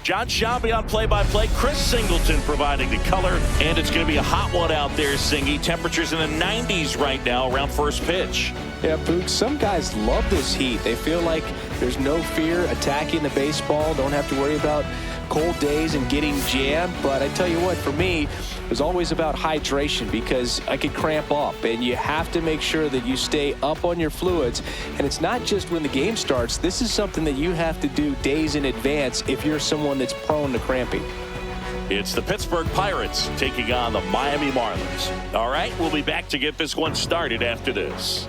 John Shelby on play-by-play. Chris Singleton providing the color. And it's going to be a hot one out there, Singy. Temperatures in the 90s right now around first pitch. Yeah, Pook, some guys love this heat. They feel like there's no fear attacking the baseball. Don't have to worry about cold days and getting jammed. But I tell you what, for me, it was always about hydration because I could cramp up. And you have to make sure that you stay up on your fluids. And it's not just when the game starts. This is something that you have to do days in advance if you're someone that's prone to cramping. It's the Pittsburgh Pirates taking on the Miami Marlins. All right, we'll be back to get this one started after this.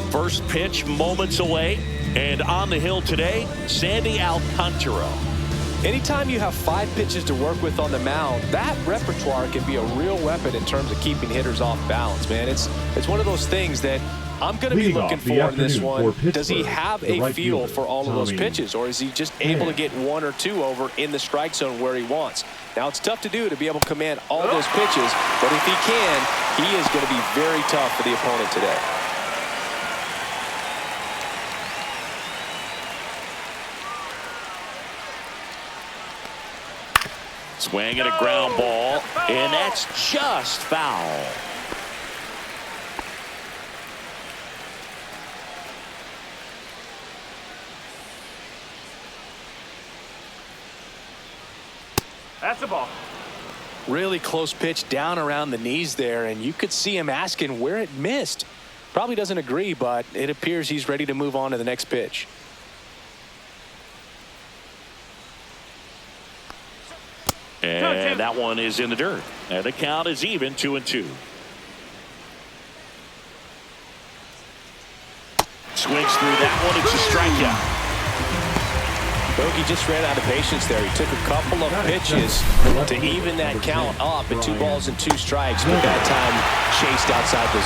First pitch moments away, and on the hill today, Sandy Alcantara. Anytime you have 5 pitches to work with on the mound, that repertoire can be a real weapon in terms of keeping hitters off balance, man. It's one of those things that I'm going to be looking for in this one. Does he have a feel for all of those pitches, or is he just able to get 1 or 2 over in the strike zone where he wants? Now, it's tough to do to be able to command all those pitches, but if he can, he is going to be very tough for the opponent today. Swing and a ground ball, and that's just foul. That's a ball. Really close pitch down around the knees there, and you could see him asking where it missed. Probably doesn't agree, but it appears he's ready to move on to the next pitch. And that one is in the dirt. And the count is even, 2-2. Swings through that one. It's a strikeout. Bogey just ran out of patience there. He took a couple of pitches to even that count up at 2 balls and 2 strikes, but that time chased outside the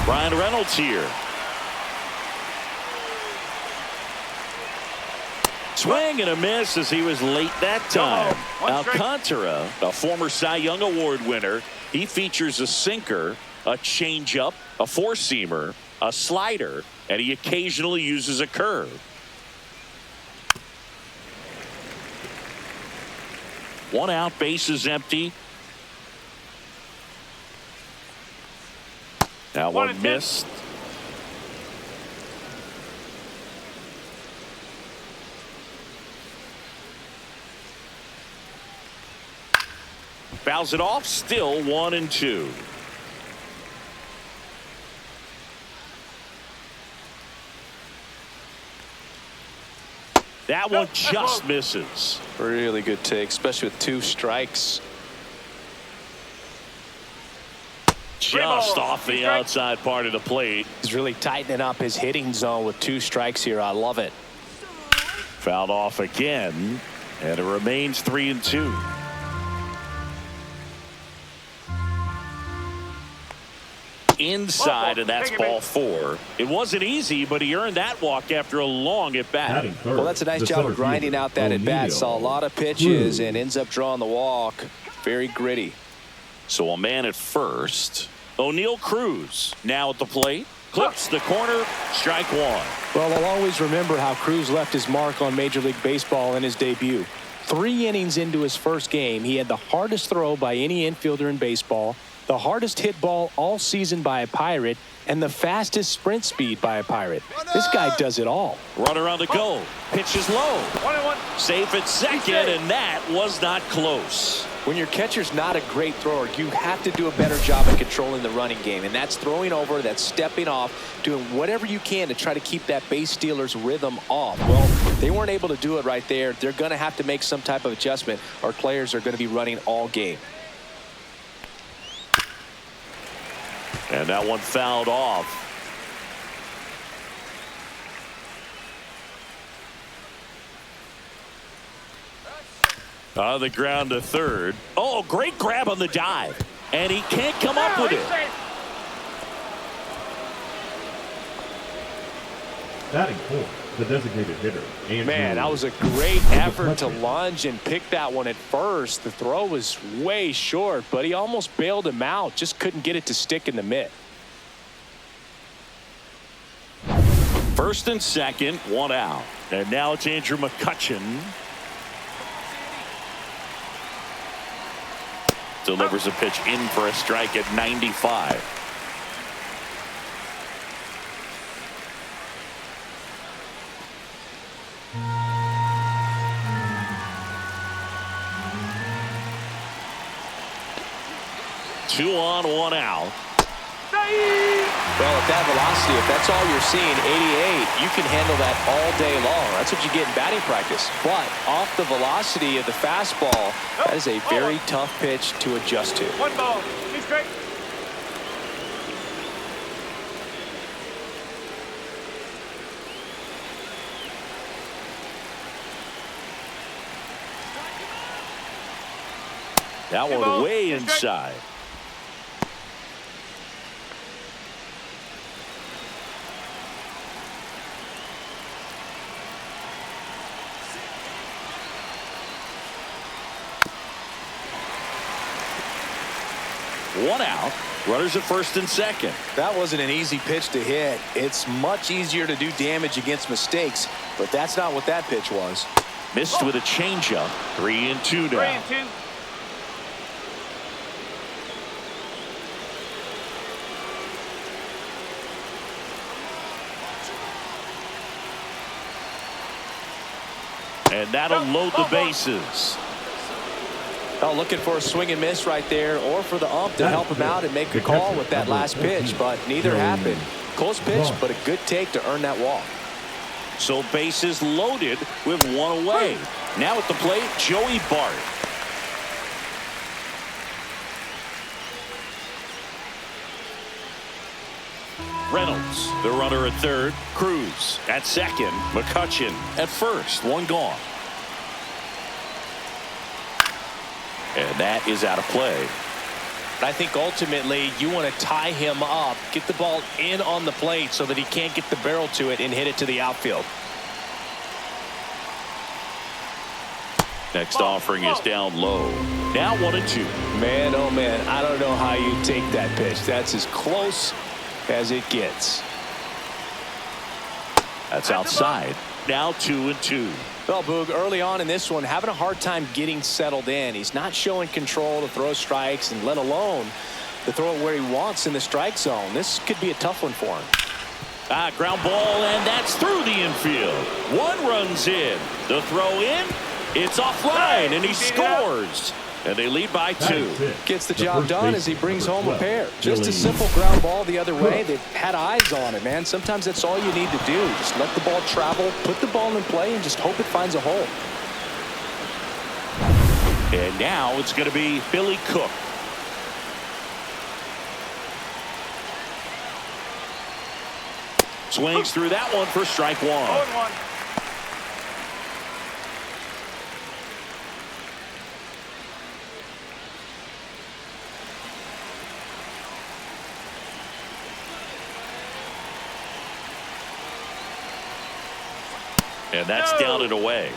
zone. Brian Reynolds here. Swing and a miss as he was late that time. Alcantara, a former Cy Young Award winner, he features a sinker, a changeup, a four-seamer, a slider, and he occasionally uses a curve. One out, bases empty. That one missed. Fouls it off, still 1-2. That one just misses. Really good take, especially with 2 strikes. Just off the outside part of the plate. He's really tightening up his hitting zone with 2 strikes here. I love it. Fouled off again, and it remains 3-2. Inside, and that's ball 4. It wasn't easy, but he earned that walk after a long at bat. Well, that's a nice job of grinding out that at bat. Saw a lot of pitches and ends up drawing the walk. Very gritty. So a man at first. O'Neal Cruz now at the plate. Clips the corner. Strike 1. Well, I'll always remember how Cruz left his mark on Major League Baseball in his debut. 3 innings into his first game, he had the hardest throw by any infielder in baseball, the hardest hit ball all season by a Pirate, and the fastest sprint speed by a Pirate. This guy does it all. Runner on the go. Pitch is low. 1-1. Safe at second, and that was not close. When your catcher's not a great thrower, you have to do a better job at controlling the running game, and that's throwing over, that's stepping off, doing whatever you can to try to keep that base stealer's rhythm off. Well, they weren't able to do it right there. They're going to have to make some type of adjustment, or players are going to be running all game. And that one fouled off. On the ground to third. Oh, great grab on the dive. And he can't come up with it. Batting fourth, the designated hitter. Man, that was a great effort to lunge and pick that one at first. The throw was way short, but he almost bailed him out. Just couldn't get it to stick in the mitt. First and second, one out. And now it's Andrew McCutchen. Delivers a pitch in for a strike at 95. Two on, one out. Well, at that velocity, if that's all you're seeing, 88, you can handle that all day long. That's what you get in batting practice. But off the velocity of the fastball, that is a very tough pitch to adjust to. One ball. He's straight. That one way inside. One out. Runners at first and second. That wasn't an easy pitch to hit. It's much easier to do damage against mistakes, but that's not what that pitch was. Missed with a changeup. 3-2 now. 3-2. And that'll load the bases. Oh, looking for a swing and miss right there, or for the ump to help him out and make a call with that last pitch, but neither happened. Close pitch, but a good take to earn that walk. So bases loaded with one away. Now at the plate, Joey Bart. Reynolds, the runner at third. Cruz at second. McCutchen at first. One gone. And that is out of play. I think ultimately you want to tie him up, get the ball in on the plate so that he can't get the barrel to it and hit it to the outfield. Next offering is down low. Now 1-2. Man, oh man, I don't know how you take that pitch. That's as close as it gets. That's outside. Now 2-2. Well, Boog, early on in this one, having a hard time getting settled in. He's not showing control to throw strikes, and let alone to throw it where he wants in the strike zone. This could be a tough one for him. Ground ball, and that's through the infield. One runs in. The throw in. It's offline, and he scores. And they lead by 2. Gets the job done as he brings home a pair. Just a simple ground ball the other way. They've had eyes on it, man. Sometimes that's all you need to do. Just let the ball travel, put the ball in play, and just hope it finds a hole. And now it's going to be Billy Cook. Swings through that one for strike 1. 0-1. And that's down and away.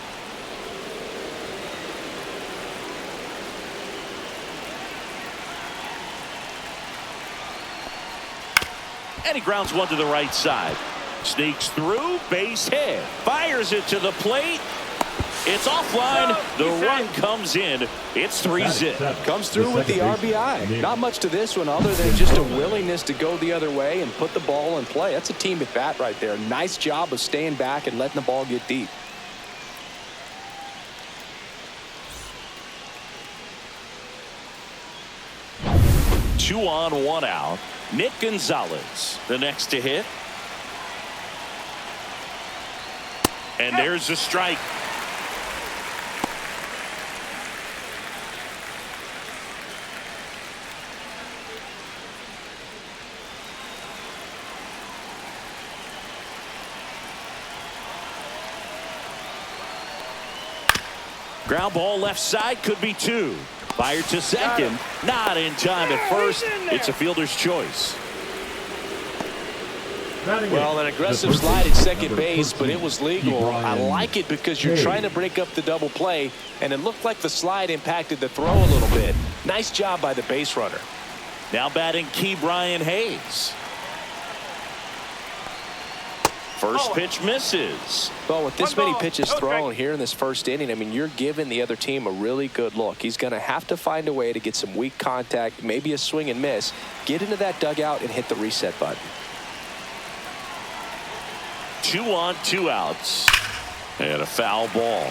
And he grounds one to the right side. Sneaks through, base hit. Fires it to the plate. It's offline. The run comes in. It's 3-zip. Comes through with the RBI. Not much to this one other than just a willingness to go the other way and put the ball in play. That's a team at bat right there. Nice job of staying back and letting the ball get deep. Two on, one out. Nick Gonzalez, the next to hit. And there's a strike. Ground ball left side, could be 2. Fired to second, not in time at first. It's a fielder's choice. Well, an aggressive slide at second base, but it was legal. I like it because you're trying to break up the double play, and it looked like the slide impacted the throw a little bit. Nice job by the base runner. Now batting Key Brian Hayes. First pitch misses. Well, with this many pitches No strike. thrown here in this first inning, I mean, you're giving the other team a really good look. He's going to have to find a way to get some weak contact, maybe a swing and miss, get into that dugout and hit the reset button. 2 on, 2 outs. And a foul ball.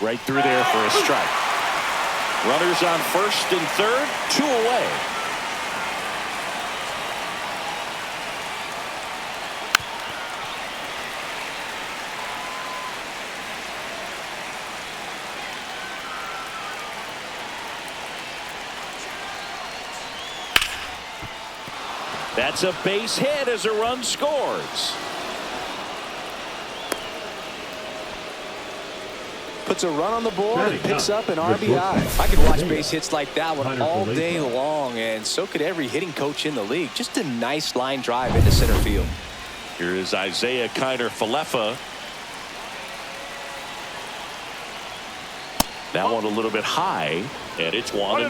Right through there for a strike. Runners on first and third, 2 away. That's a base hit as a run scores. Puts a run on the board and picks up an RBI. I could watch base hits like that one all day long, and so could every hitting coach in the league. Just a nice line drive into center field. Here is Isaiah Kiner-Falefa. That one a little bit high, and it's 1-0.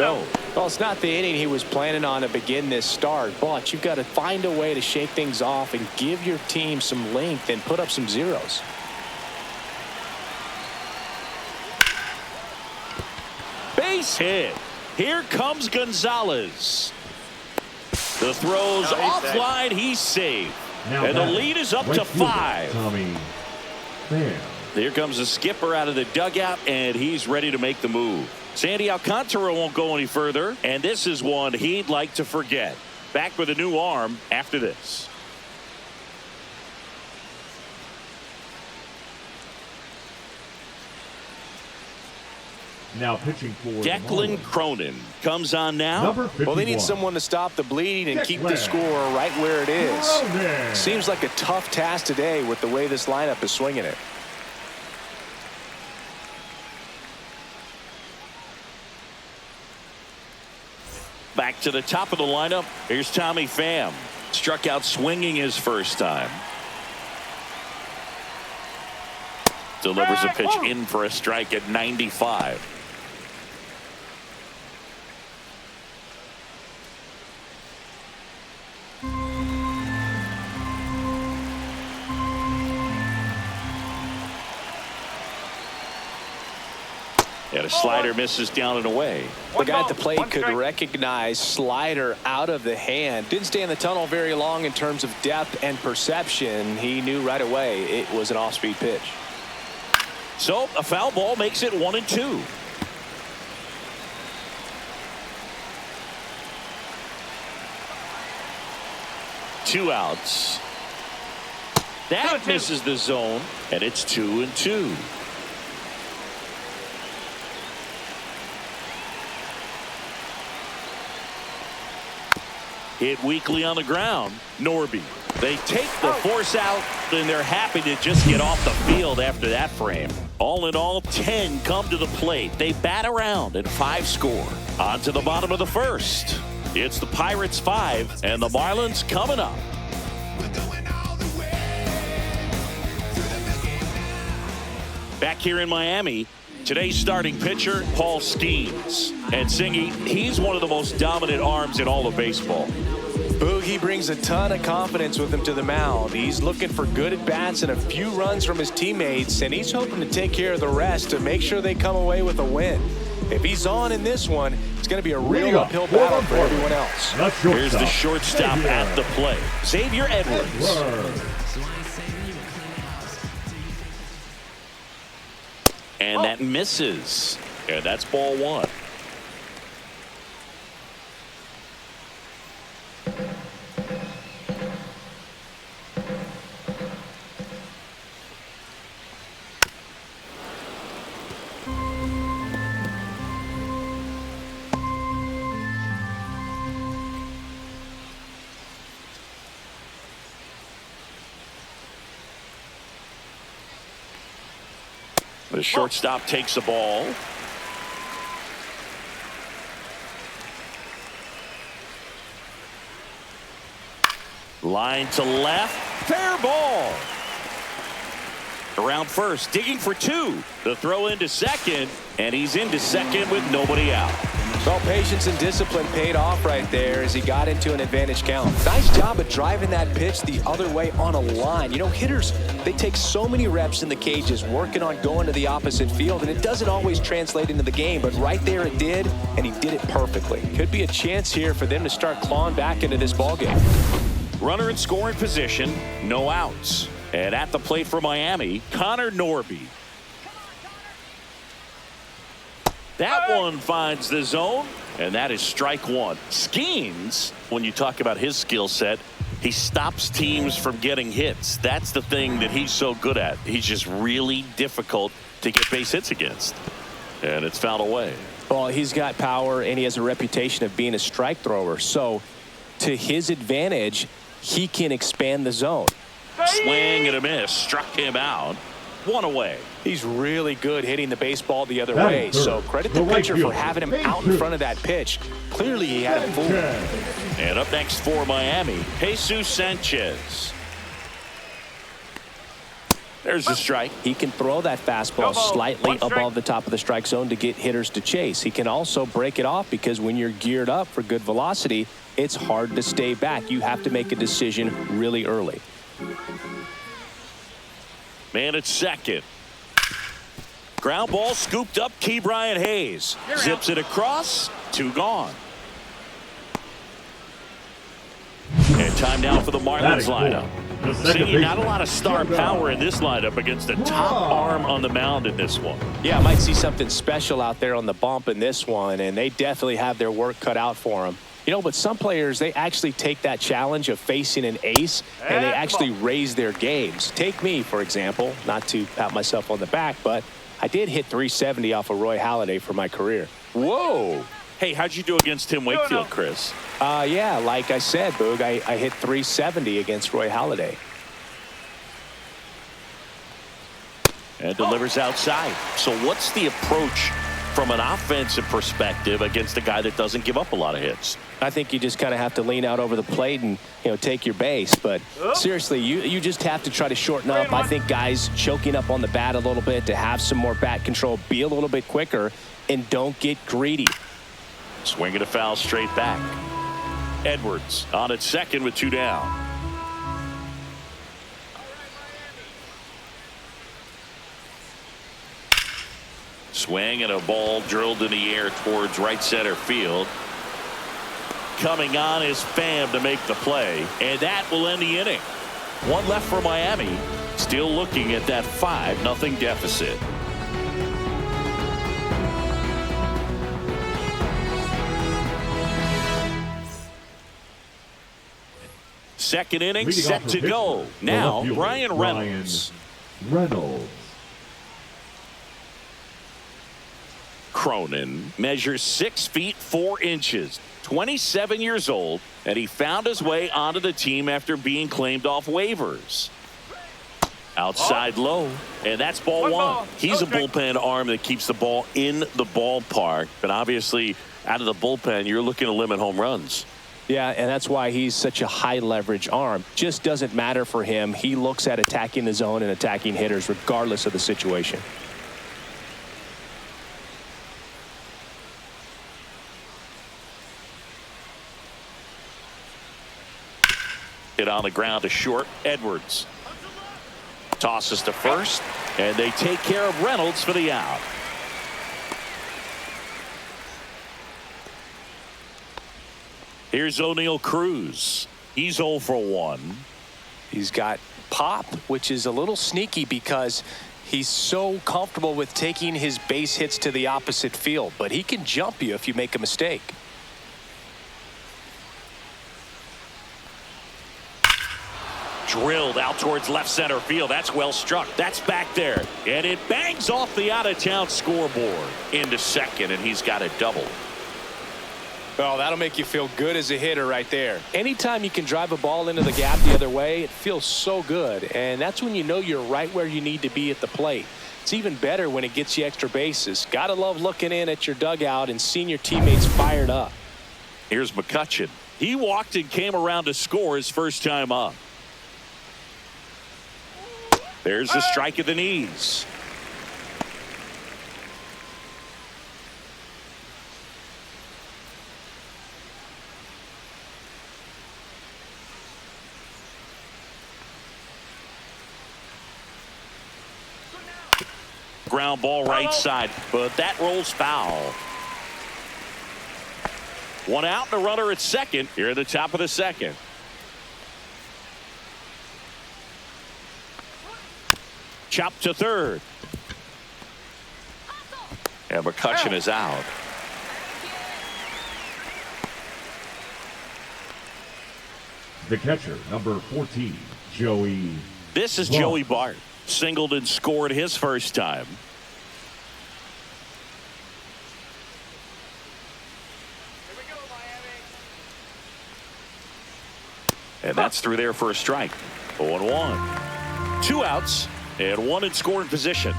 Well, it's not the inning he was planning on to begin this start, but you've got to find a way to shake things off and give your team some length and put up some zeros. Base hit. Here comes Gonzalez. The throw's offline. He's safe. And the lead is up to 5. Tommy Pham. Here comes the skipper out of the dugout, and he's ready to make the move. Sandy Alcantara won't go any further, and this is one he'd like to forget. Back with a new arm after this. Now pitching for Declan Cronin comes on now. Well, they need someone to stop the bleeding and keep the score right where it is. Seems like a tough task today with the way this lineup is swinging it. Back to the top of the lineup. Here's Tommy Pham. Struck out swinging his first time. Delivers a pitch in for a strike at 95. And a slider misses down and away. The guy at the plate could recognize slider out of the hand. Didn't stay in the tunnel very long in terms of depth and perception. He knew right away it was an off-speed pitch. So a foul ball makes it 1-2. Two outs. That misses the zone, and it's 2-2. Hit weakly on the ground. Norby. They take the force out, and they're happy to just get off the field after that frame. All in all, 10 come to the plate. They bat around and 5 score. On to the bottom of the first. It's the Pirates 5 and the Marlins coming up. Back here in Miami, today's starting pitcher, Paul Skeens. And Singy, he's one of the most dominant arms in all of baseball. Boogie brings a ton of confidence with him to the mound. He's looking for good at-bats and a few runs from his teammates, and he's hoping to take care of the rest to make sure they come away with a win. If he's on in this one, it's going to be a real uphill battle for everyone else. Here's the shortstop at the plate, Xavier Edwards. And that misses. And that's ball 1. The shortstop takes the ball. Line to left. Fair ball. Around first, digging for 2. The throw into second, and he's into second with nobody out. Well, patience and discipline paid off right there as he got into an advantage count. Nice job of driving that pitch the other way on a line. You know, hitters, they take so many reps in the cages working on going to the opposite field, and it doesn't always translate into the game, but right there it did, and he did it perfectly. Could be a chance here for them to start clawing back into this ballgame. Runner in scoring position, no outs. And at the plate for Miami, Connor Norby. That one finds the zone, and that is strike 1. Skeens, when you talk about his skill set, he stops teams from getting hits. That's the thing that he's so good at. He's just really difficult to get base hits against. And it's fouled away. Well, he's got power, and he has a reputation of being a strike thrower. So, to his advantage, he can expand the zone. Swing and a miss. Struck him out. 1 away. He's really good hitting the baseball the other way. So credit the pitcher for having him out in front of that pitch. Clearly he had him fooled. And up next for Miami, Jesus Sanchez. There's the strike. He can throw that fastball slightly above the top of the strike zone to get hitters to chase. He can also break it off because when you're geared up for good velocity, it's hard to stay back. You have to make a decision really early. Man at second. Ground ball scooped up. Ke'Bryan Hayes zips it across. 2 gone. And time now for the Marlins lineup. Seeing not a lot of star power in this lineup against the top arm on the mound in this one. Yeah, I might see something special out there on the bump in this one, and they definitely have their work cut out for them. You know, but some players, they actually take that challenge of facing an ace, and they actually raise their games. Take me, for example, not to pat myself on the back, but I did hit 370 off of Roy Halladay for my career. Whoa. Hey, how'd you do against Tim Wakefield, Chris? Yeah, like I said, Boog, I hit 370 against Roy Halladay. And delivers outside. So what's the approach from an offensive perspective against a guy that doesn't give up a lot of hits? I think you just kind of have to lean out over the plate and, you know, take your base. But seriously, you just have to try to shorten up. I think guys choking up on the bat a little bit to have some more bat control, be a little bit quicker, and don't get greedy. Swing and a foul straight back. Edwards on at second with 2 down. Swing and a ball drilled in the air towards right center field. Coming on is Pham to make the play, and that will end the inning. 1 left for Miami. Still looking at that 5-0 deficit. Second inning set to go. Now Bryan Reynolds. Cronin measures 6 feet 4 inches, 27 years old, and he found his way onto the team after being claimed off waivers. Outside low, and that's ball 1. He's a bullpen arm that keeps the ball in the ballpark, but obviously out of the bullpen you're looking to limit home runs. Yeah, and that's why he's such a high leverage arm. Just doesn't matter for him. He looks at attacking the zone and attacking hitters regardless of the situation. Hit on the ground to short. Edwards tosses to first, and they take care of Reynolds for the out. Here's O'Neal Cruz. He's 0 for 1. He's got pop, which is a little sneaky because he's so comfortable with taking his base hits to the opposite field, but he can jump you if you make a mistake. Drilled out towards left center field. That's well struck. That's back there. And it bangs off the out-of-town scoreboard into second, and he's got a double. Well, that'll make you feel good as a hitter right there. Anytime you can drive a ball into the gap the other way, it feels so good. And that's when you know you're right where you need to be at the plate. It's even better when it gets you extra bases. Gotta love looking in at your dugout and seeing your teammates fired up. Here's McCutchen. He walked and came around to score his first time up. There's a strike at the knees. Ground ball right side, but that rolls foul. One out and a runner at second here at the top of the second. Chop to third. And McCutchen is out. The catcher, number 14, Joey. This is Joey Bart. Singled and scored his first time. Here we go, Miami. And that's through there for a strike. 0-1. 2 outs and 1 in scoring position.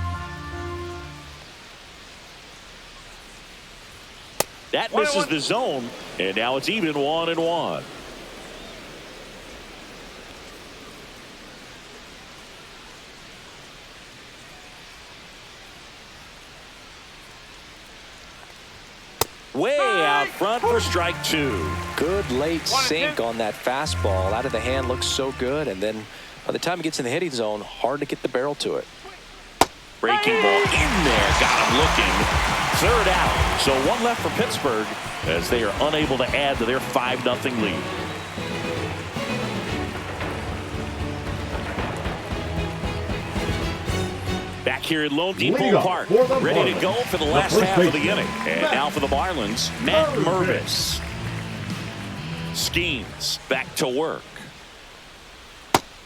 That misses the zone, and now it's even 1-1. Way out front for strike 2. Good late sink on that fastball. Out of the hand, looks so good, and then by the time it gets in the hitting zone, hard to get the barrel to it. Breaking ball in there, got him looking. 3rd out. So 1 left for Pittsburgh as they are unable to add to their 5-0 lead. Back here at Lone Depot Park, ready to go for the last half of the inning. And now for the Marlins, Matt Mervis. Skeens back to work.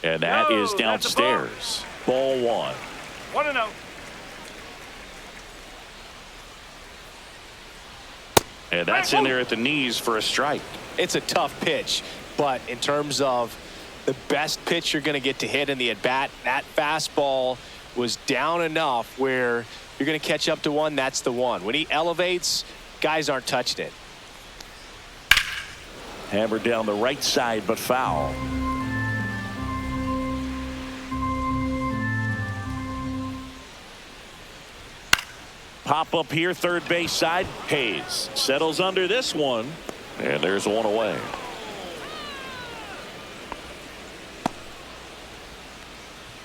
And that is downstairs. Ball 1. 1-0. And that's in there at the knees for a strike. It's a tough pitch, but in terms of the best pitch you're going to get to hit in the at-bat, that fastball was down enough where you're going to catch up to one. That's the one. When he elevates, guys aren't touching it. Hammered down the right side, but foul. Pop up here, third base side. Hayes settles under this one, and there's one away.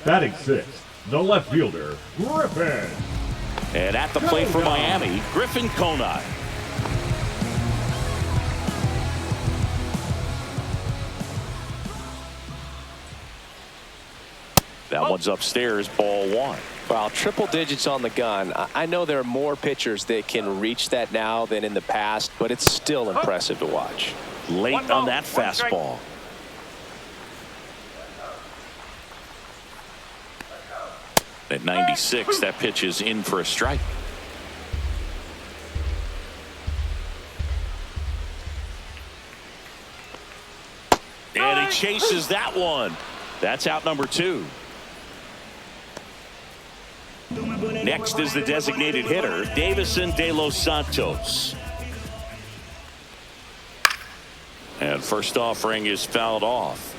Batting 6th, the left fielder, Griffin. And at the plate for Miami, Griffin Conine. That one's upstairs, ball 1. Wow, triple digits on the gun. I know there are more pitchers that can reach that now than in the past, but it's still impressive to watch. Late on that fastball. At 96, that pitch is in for a strike. And he chases that one. That's out number 2. Next is the designated hitter, Davison De Los Santos. And first offering is fouled off.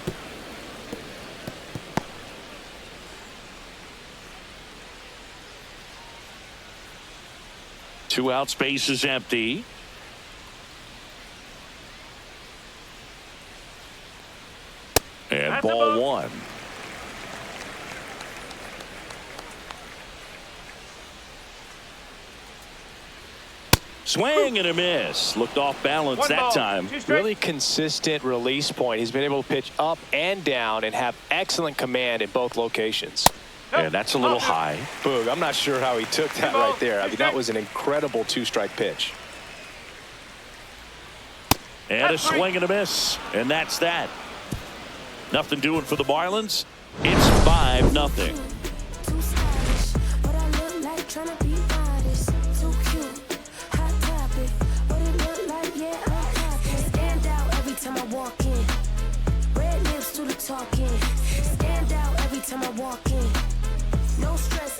Two out, space is empty. And ball 1. Swing and a miss. Looked off balance that time. Really consistent release point. He's been able to pitch up and down and have excellent command in both locations. And that's a little high. Boog, I'm not sure how he took that right there. I mean, that was an incredible 2-strike pitch. And a swing and a miss. And that's that. Nothing doing for the Marlins. It's 5-0.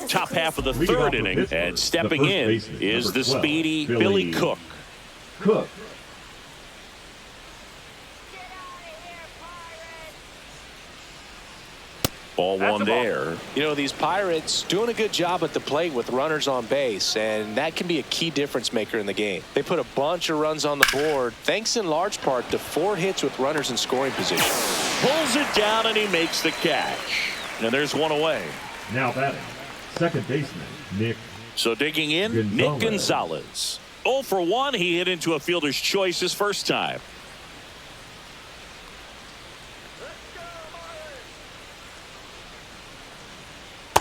Top half of the 3rd inning, and stepping in is the speedy Billy Cook. Ball That's one a ball. there. You know, these Pirates doing a good job at the plate with runners on base, and that can be a key difference maker in the game. They put a bunch of runs on the board, thanks in large part to 4 hits with runners in scoring position. Pulls it down, and he makes the catch. And there's one away. Now batting, second baseman, Nick. So digging in, Nick Gonzalez. 0 for 1. He hit into a fielder's choice his first time.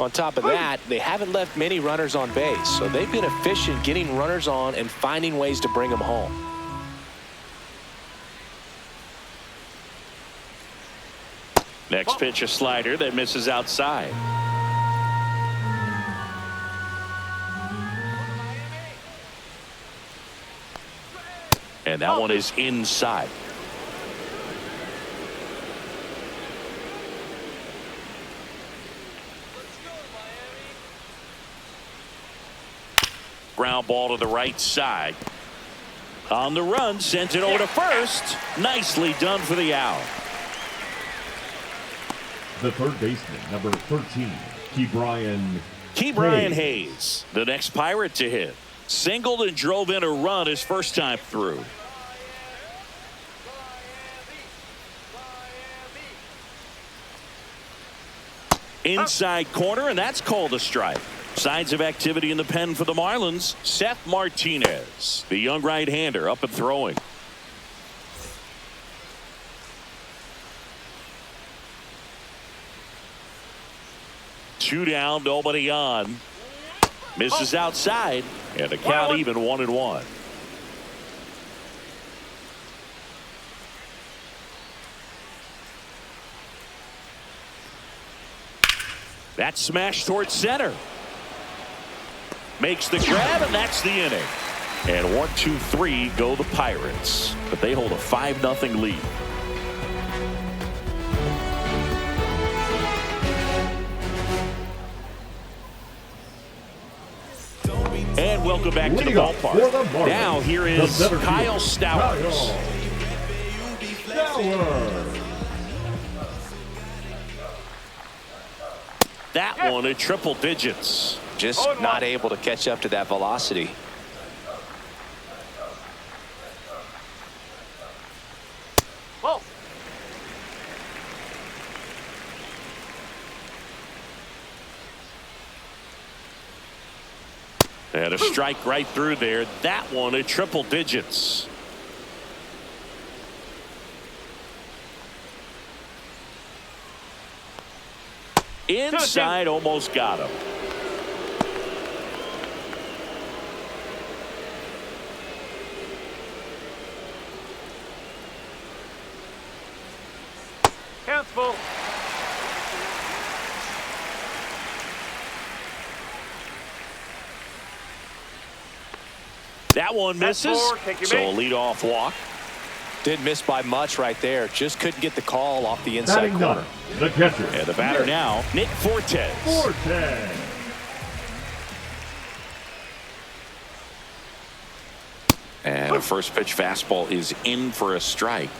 On top of that, they haven't left many runners on base, so they've been efficient getting runners on and finding ways to bring them home. Next pitch, a slider that misses outside. And that one is inside. Ground ball to the right side. On the run, sent it over to first. Nicely done for the out. The third baseman, number 13, Ke'Bryan Hayes, the next Pirate to hit. Singled and drove in a run his first time through. Inside corner, and that's called a strike. Signs of activity in the pen for the Marlins. Seth Martinez, the young right-hander, up and throwing. Two down, nobody on. Misses outside, and the count even 1-1. That smash towards center. Makes the grab, and that's the inning. And 1, 2, 3 go the Pirates, but they hold a 5-0 lead. And welcome back to the ballpark. Now here is Kyle Stowers. That one at triple digits. Just not able to catch up to that velocity. Whoa. And a strike right through there. That one at triple digits. Inside, almost got him. Count's full. That one misses. So a leadoff walk. Didn't miss by much right there. Just couldn't get the call off the inside Batting corner. the catcher. And the batter now, Nick Fortes. And a first pitch fastball is in for a strike.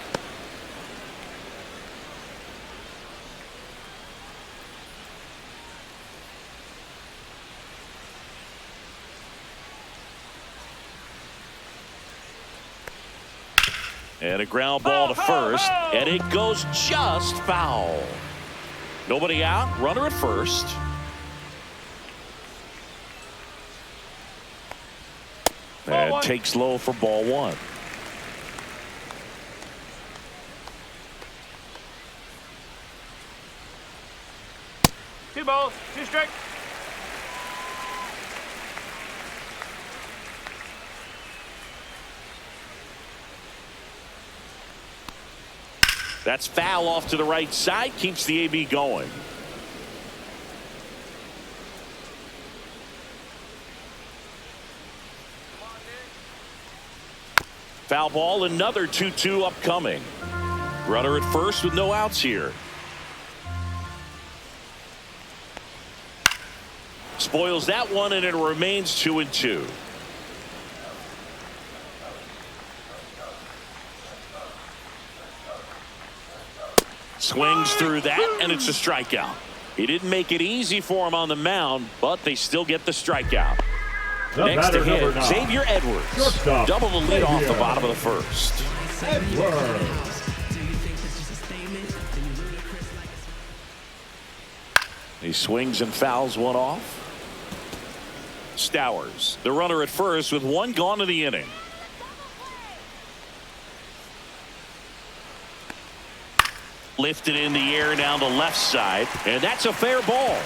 And a ground ball to first, and it goes just foul. Nobody out, runner at first. And takes low for ball one. Two balls, two strikes. That's foul off to the right side, keeps the AB going. Foul ball, another 2-2 upcoming. Runner at first with no outs here. Spoils that one, and it remains 2-2. Swings through that, and it's a strikeout. He didn't make it easy for him on the mound, but they still get the strikeout. The Next to hit, 9, Xavier Edwards. shortstop, Double the lead off the Xavier bottom of the first. Edwards. He swings and fouls one off. Stowers, the runner at first with one gone in the inning. Lifted in the air down the left side, and that's a fair ball.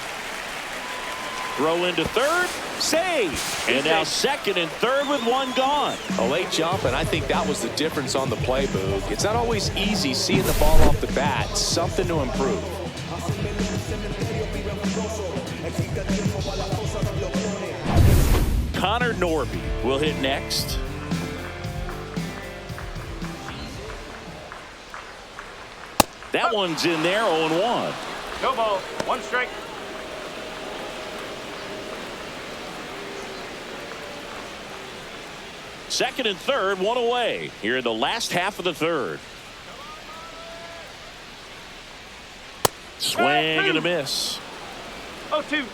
Throw into third, save. And now second and third with one gone. A late jump, and I think that was the difference on the play, Boog. It's not always easy seeing the ball off the bat. Something to improve. Connor Norby will hit next. That one's in there, 0-1. No ball. One strike. Second and third, one away here in the last half of the third. Swing and a miss. 0-2.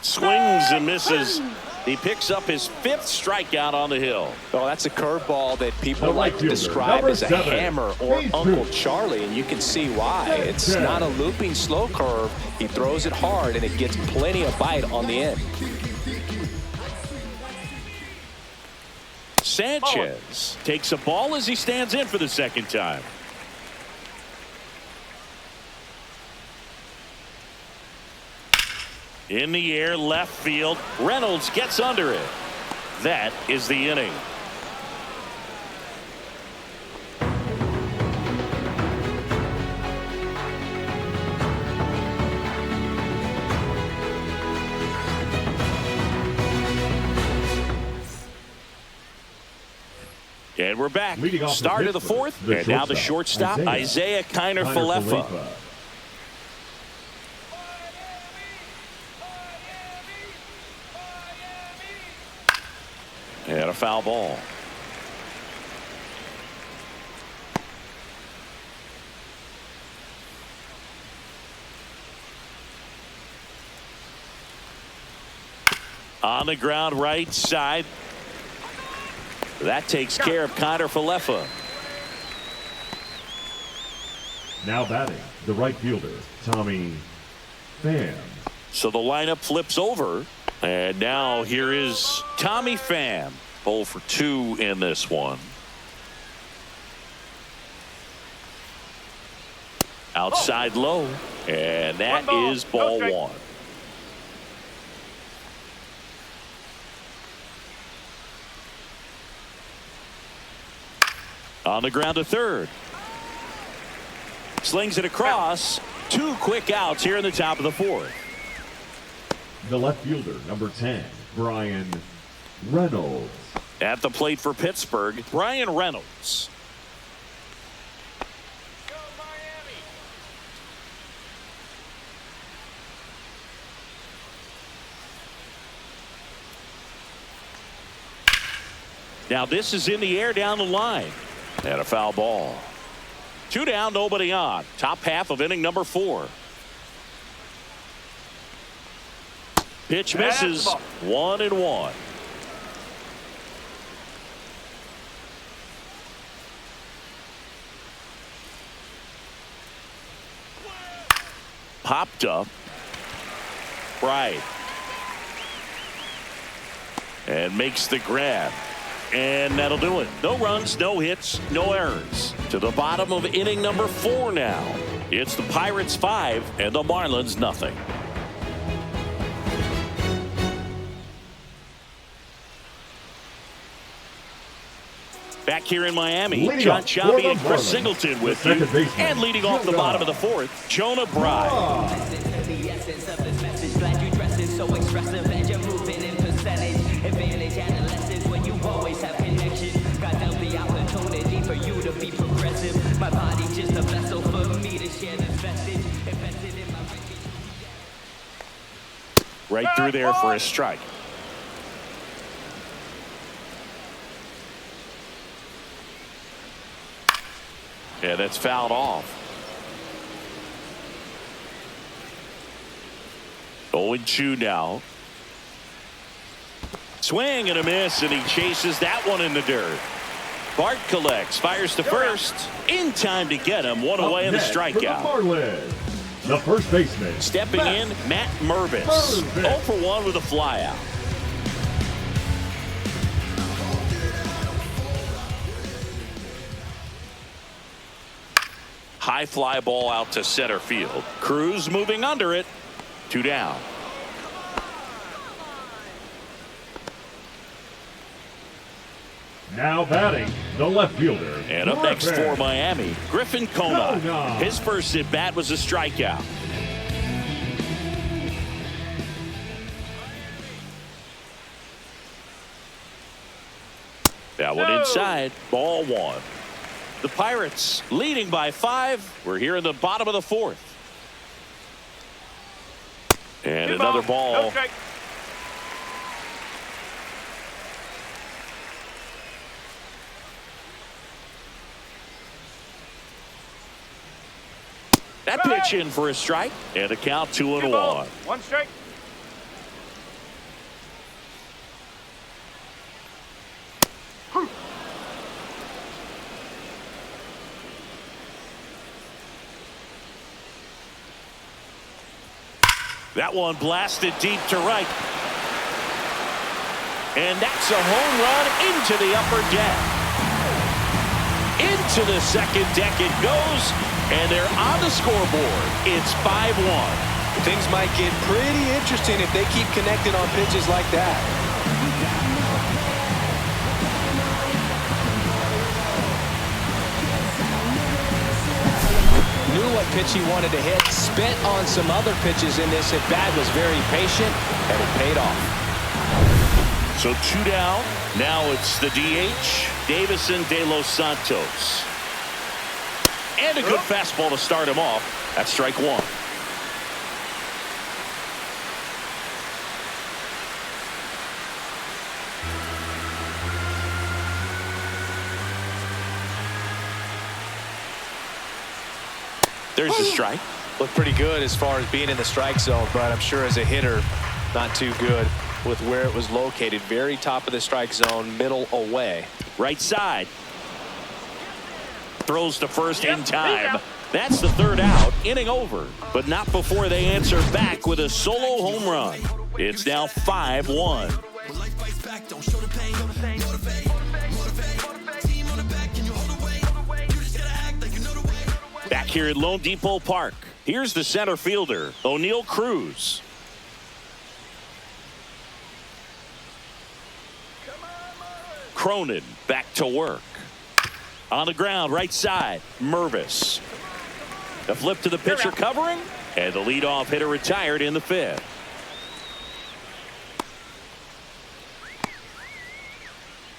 Swings and misses. He picks up his 5th strikeout on the hill. Oh, that's a curveball that people The right like to fielder, describe number as a 7, hammer or Jesus. Uncle Charlie, and you can see why. It's not a looping slow curve. He throws it hard, and it gets plenty of bite on the end. Sanchez takes a ball as he stands in for the second time. In the air, left field. Reynolds gets under it. That is the inning. And we're back. Start of the fourth, and now the shortstop, Isaiah Kiner-Falefa. And a foul ball. On the ground right side. That takes care of Kiner-Falefa. Now batting, the right fielder, Tommy Pham. So the lineup flips over. And now here is Tommy Pham. 0 for 2 in this one. Outside low. And that is ball one. On the ground to third. Slings it across. 2 quick outs here in the top of the fourth. The left fielder, number 10, Brian Reynolds. At the plate for Pittsburgh, Brian Reynolds. Go Miami. Now this is in the air down the line. And a foul ball. 2 down, nobody on. Top half of inning number 4. Pitch misses. 1-1. Popped up. Right. And makes the grab. And that'll do it. No runs, no hits, no errors. To the bottom of inning number 4 now. It's the Pirates 5 and the Marlins nothing. Back here in Miami, Leading John off Chappie for and the Chris Marlins, Singleton with the you. second baseman, And leading off the Jonah. bottom of the fourth, Jonah Bride. Right through there for a strike. And it's fouled off. 0-2 now. Swing and a miss, and he chases that one in the dirt. Bart collects, fires to first. In time to get him. One away in the strikeout. For the Marlins, the first baseman. Stepping in, Matt Mervis. 0 for 1 with a flyout. High fly ball out to center field. Cruz moving under it. 2 down. Now batting, the left fielder. And up next Griffin. for Miami, Griffin Conine. Conine. His first at bat was a strikeout. That one inside, ball 1. The Pirates leading by 5. We're here in the bottom of the 4th. And another ball. No strike. That pitch in for a strike. And a count 2-1. 1 strike. That one blasted deep to right. And that's a home run into the upper deck. Into the second deck it goes, and they're on the scoreboard. It's 5-1. Things might get pretty interesting if they keep connected on pitches like that. Knew what pitch he wanted to hit, spent on some other pitches in this at bat, was very patient, and it paid off. So 2 down. Now it's the DH, Davison De Los Santos. And a good fastball to start him off. That's strike 1. There's the strike. Looked pretty good as far as being in the strike zone, but I'm sure as a hitter, not too good with where it was located. Very top of the strike zone, middle away. Right side. Throws to first in time. That's the 3rd out. Inning over. But not before they answer back with a solo home run. It's now 5-1. Back here at Lone Depot Park. Here's the center fielder, O'Neal Cruz. Cronin back to work. On the ground, right side, Mervis. The flip to the pitcher covering, and the leadoff hitter retired in the 5th.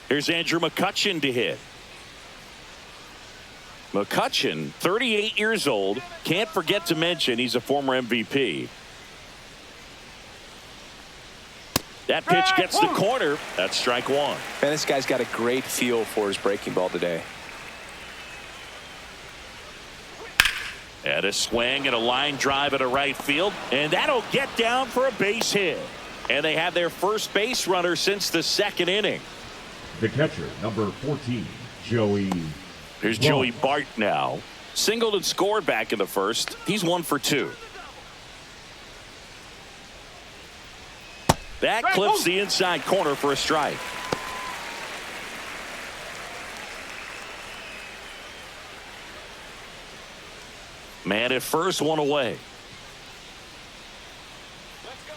Here's Andrew McCutchen to hit. McCutchen, 38 years old. Can't forget to mention he's a former MVP. That pitch gets the corner. That's strike 1. Man, this guy's got a great feel for his breaking ball today. And a swing and a line drive at a right field. And that'll get down for a base hit. And they have their first base runner since the 2nd inning. The catcher, number 14, Joey. Here's Joey Bart now. Singled and scored back in the 1st. He's 1 for 2. That clips the inside corner for a strike. Man at first, 1 away. Let's go,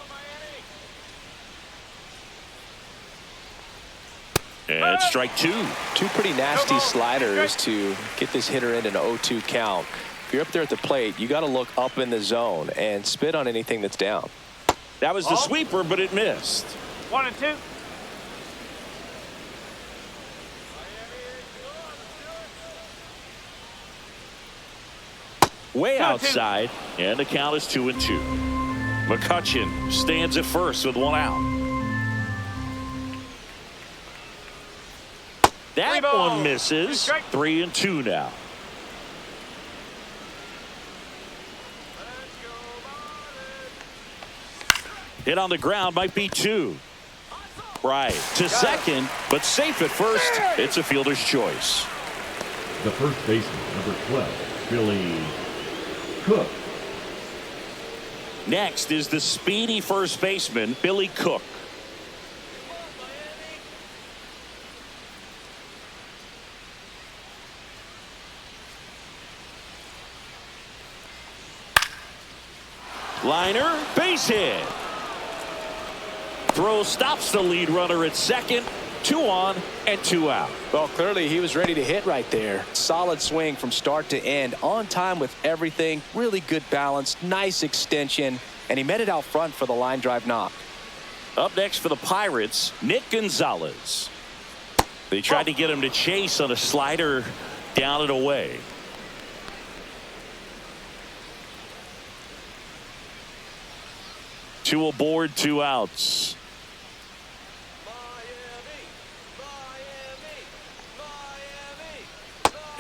Miami. And strike 2. 2 pretty nasty sliders to get this hitter in an 0-2 count. If you're up there at the plate, you got to look up in the zone and spit on anything that's down. That was the sweeper, but it missed. 1 and 2. Way outside, and the count is 2-2. McCutchen stands at first with 1 out. That one misses. 3-2 now. Hit on the ground, might be 2. Right to second, but safe at first. It's a fielder's choice. The first baseman, number 12, Billy Cook. Next is the speedy first baseman, Billy Cook. Liner, base hit. Throw stops the lead runner at second. 2 on and 2 out. Well, clearly he was ready to hit right there. Solid swing from start to end. On time with everything. Really good balance. Nice extension. And he met it out front for the line drive knock. Up next for the Pirates, Nick Gonzalez. They tried to get him to chase on a slider down and away. Two aboard, 2 outs.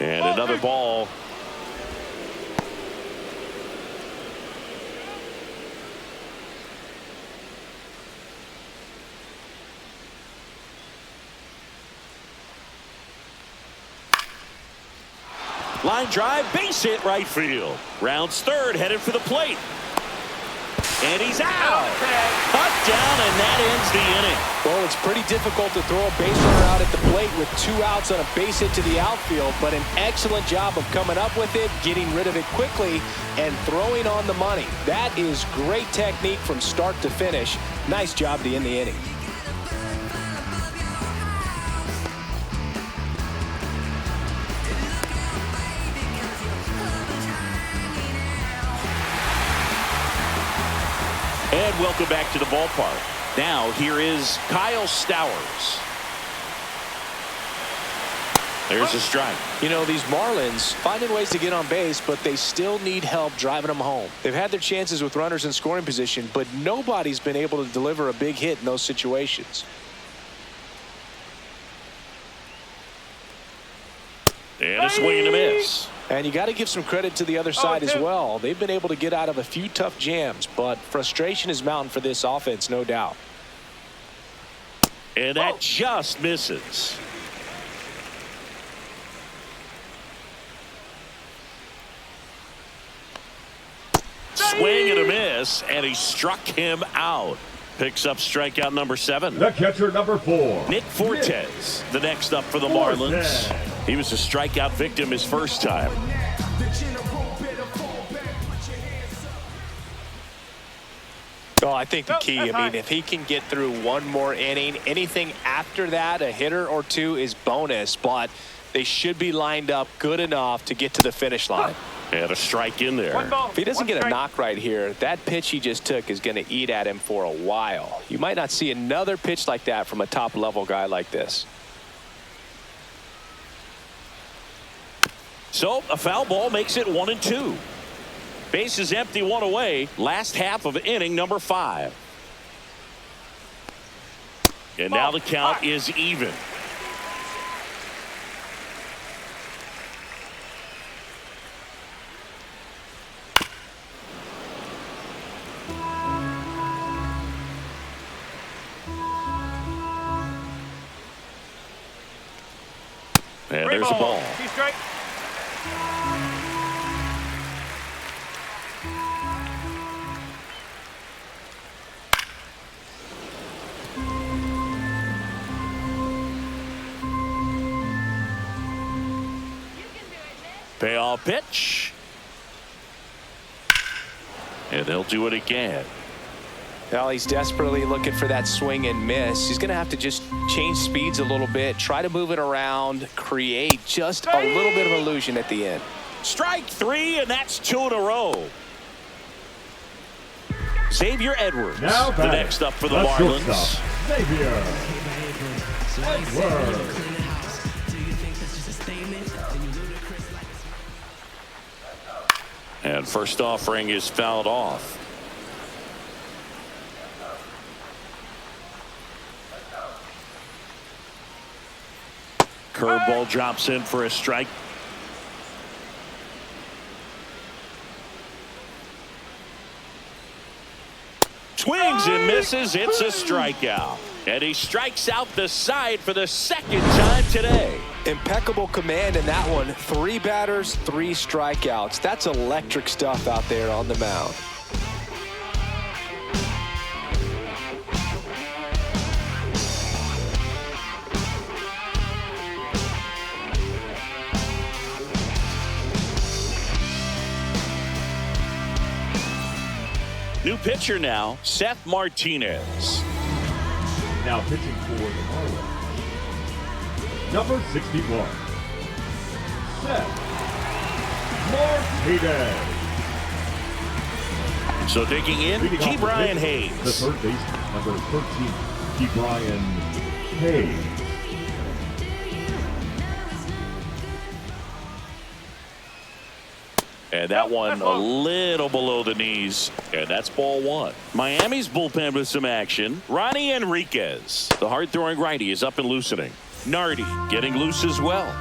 And another ball. Line drive, base hit right field. Rounds third, headed for the plate. And he's out. Cut down, and that ends the inning. Well, it's pretty difficult to throw a base runner out at the plate with 2 outs on a base hit to the outfield, but an excellent job of coming up with it, getting rid of it quickly, and throwing on the money. That is great technique from start to finish. Nice job to end the inning. And welcome back to the ballpark. Now here is Kyle Stowers. There's a strike. You know, these Marlins finding ways to get on base, but they still need help driving them home. They've had their chances with runners in scoring position, but nobody's been able to deliver a big hit in those situations. And a swing and a miss. And you got to give some credit to the other side as well. They've been able to get out of a few tough jams, but frustration is mounting for this offense, no doubt. And that just misses. Swing and a miss, and he struck him out. Picks up strikeout number 7. The catcher, number 4, Nick Fortes, the next up for the Marlins. He was a strikeout victim his first time. Oh, I think the key, I mean, if he can get through one more inning, anything after that, a hitter or 2 is bonus, but they should be lined up good enough to get to the finish line. And a strike in there. If he doesn't get a knock right here, that pitch he just took is going to eat at him for a while. You might not see another pitch like that from a top-level guy like this. So a foul ball makes it 1-2. Base is empty, 1 away. Last half of inning number 5. And now the count is even. And there's a ball. Strike. Payoff pitch. And they'll do it again. Well, he's desperately looking for that swing and miss. He's going to have to just change speeds a little bit, try to move it around, create just a little bit of illusion at the end. Strike 3, and that's 2 in a row. Xavier Edwards, Now the next up for the Marlins. Shortstop, Xavier Edwards. And first offering is fouled off. Curveball drops in for a strike. Swings and misses. It's a strikeout. And he strikes out the side for the second time today. Impeccable command in that one. 3 batters, 3 strikeouts. That's electric stuff out there on the mound. New pitcher now, Seth Martinez. Now pitching for the Marlins, number 61, Seth Martinez. So digging in, Key Brian Hayes. The third baseman, number 13, Key Brian Hayes. And that one a little below the knees. And that's ball 1. Miami's bullpen with some action. Ronnie Enriquez. The hard-throwing righty is up and loosening. Nardi getting loose as well.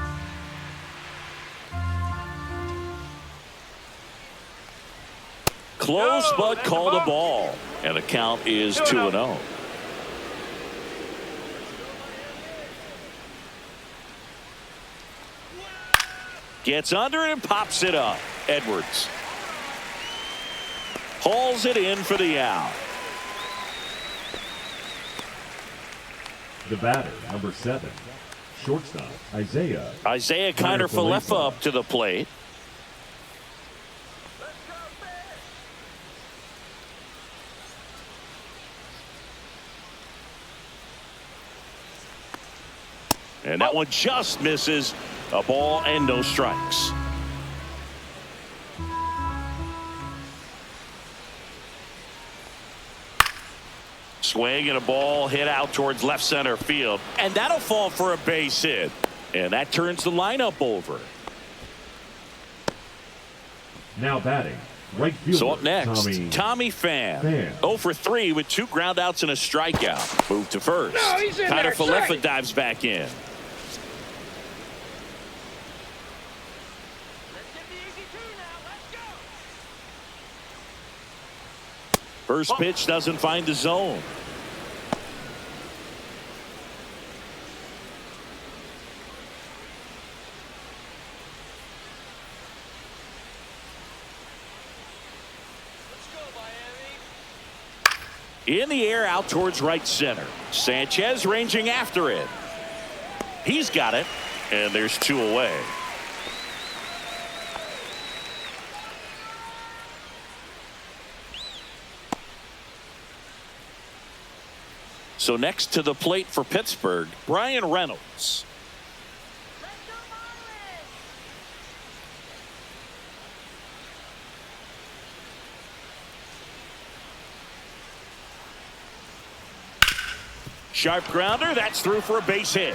Close but called a ball. And the count is 2-0. Gets under it and pops it up. Edwards hauls it in for the out. The batter, number 7, shortstop, Isaiah Kiner-Falefa up to the plate. And that one just misses. A ball and no strikes. Swing and a ball hit out towards left center field. And that'll fall for a base hit. And that turns the lineup over. Now batting, right fielder, So up next, Tommy Pham. 0 for 3 with 2 groundouts and a strikeout. Move to first. Kiner-Falefa dives back in. First pitch doesn't find the zone. In the air out towards right center. Sanchez ranging after it. He's got it. And there's 2 away. So next to the plate for Pittsburgh, Brian Reynolds. Sharp grounder, that's through for a base hit.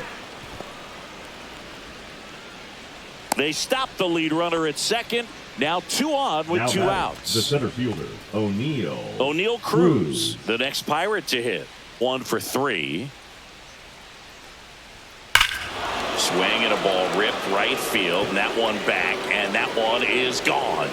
They stop the lead runner at second. Now 2 on with 2 outs. The center fielder, O'Neal Cruz, the next Pirate to hit. 1 for 3. Swing and a ball ripped right field, and that one back, and that one is gone.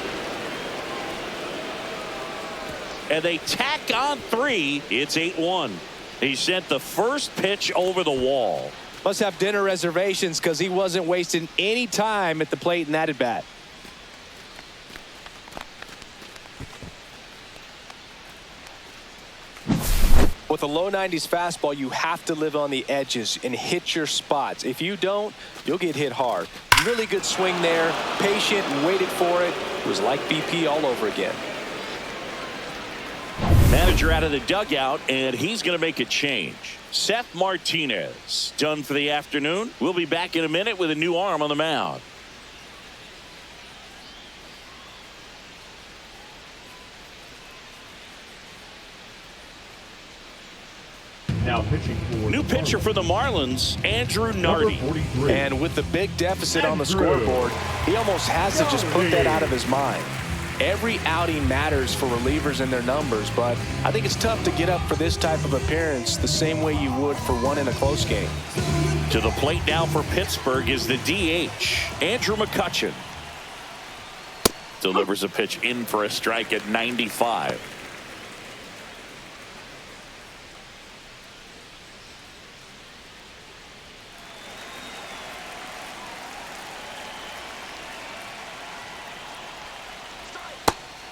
And they tack on 3. It's 8-1. He sent the first pitch over the wall. Must have dinner reservations because he wasn't wasting any time at the plate in that at bat. With a low 90s fastball, you have to live on the edges and hit your spots. If you don't, you'll get hit hard. Really good swing there. Patient and waited for it. It was like BP all over again. Manager out of the dugout, and he's going to make a change. Seth Martinez done for the afternoon. We'll be back in a minute with a new arm on the mound. Now pitching for new pitcher for the Marlins, Andrew Nardi. And with the big deficit on the scoreboard, he almost has to just put that out of his mind. Every outing matters for relievers and their numbers, but I think it's tough to get up for this type of appearance the same way you would for one in a close game. To the plate now for Pittsburgh is the DH, Andrew McCutchen. Delivers a pitch in for a strike at 95.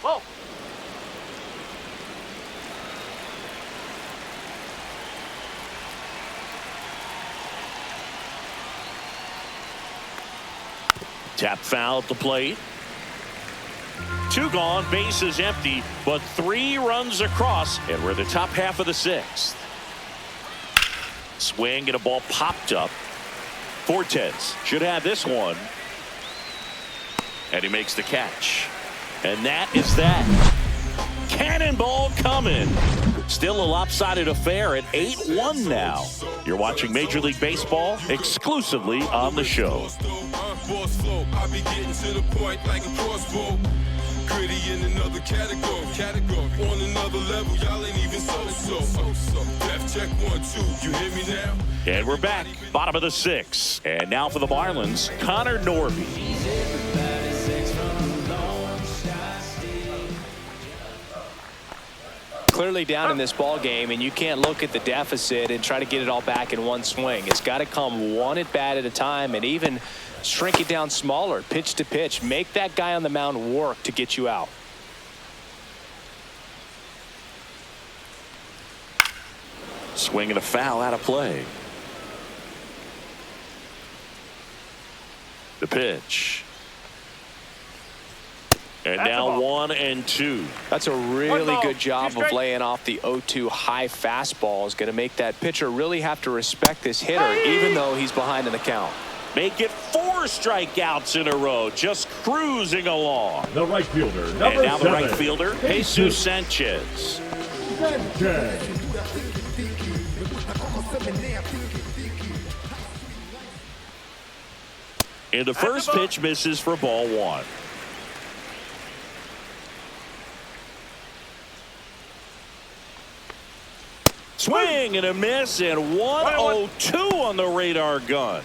Ball. Tap foul at the plate. 2 gone, bases empty, but 3 runs across, and we're in the top half of the 6th. Swing and a ball popped up. Fortes should have this one. And he makes the catch. And that is that. Cannonball coming. Still a lopsided affair at 8-1 now. You're watching Major League Baseball exclusively on the show. Gritty in another category. On another level, y'all ain't even so. Def check 1, 2, you hear me now? And we're back, bottom of the 6th. And now for the Marlins, Connor Norby. Clearly down in this ball game, and you can't look at the deficit and try to get it all back in one swing. It's got to come one at bat at a time, and even shrink it down smaller, pitch to pitch. Make that guy on the mound work to get you out. Swing and a foul out of play. The pitch. And That's now 1 and 2. That's a really ball, good job 2 of strikes. laying off the 0-2 high fastball. Is going to make that pitcher really have to respect this hitter, even though he's behind in the count. Make it 4 strikeouts in a row, just cruising along. The right fielder, And number now the 7. right fielder, Jesus Sanchez. Sanchez. And the first pitch misses for ball 1. Swing and a miss, and 1-0-2 on the radar gun.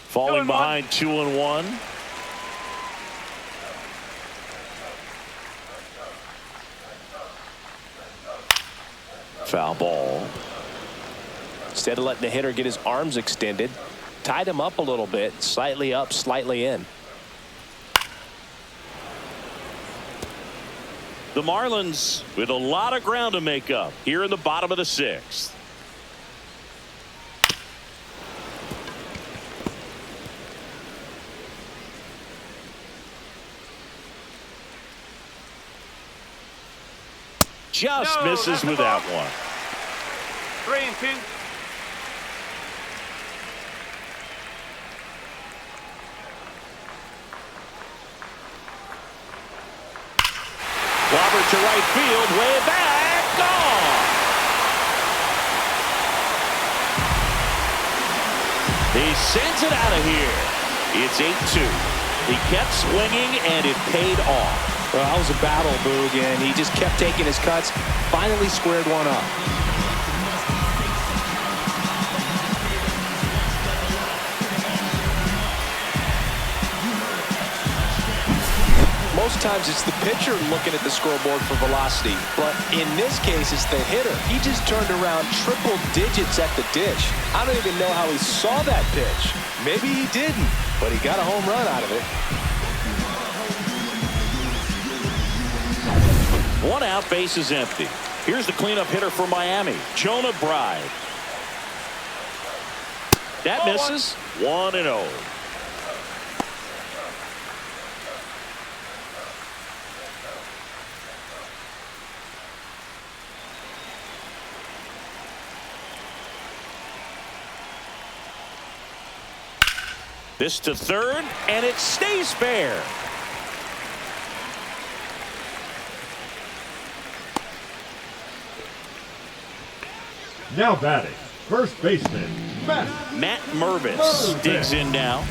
Falling behind 2-1. Foul ball. Instead of letting the hitter get his arms extended, tied him up a little bit, slightly up, slightly in. The Marlins with a lot of ground to make up here in the bottom of the 6th. Just No, misses that's the with ball. that one. 3 and 2. Robert to right field, way back, gone. He sends it out of here. It's 8-2. He kept swinging, and it paid off. Well, that was a battle, Boog, and he just kept taking his cuts. Finally squared one up. Most times it's the pitcher looking at the scoreboard for velocity, but in this case it's the hitter. He just turned around triple digits at the dish. I don't even know how he saw that pitch. Maybe he didn't, but he got a home run out of it. 1 out, base is empty. Here's the cleanup hitter for Miami, Jonah Bride. That misses. 1-0. This to third, and it stays fair. Now batting, first baseman, Matt Mervis digs in now.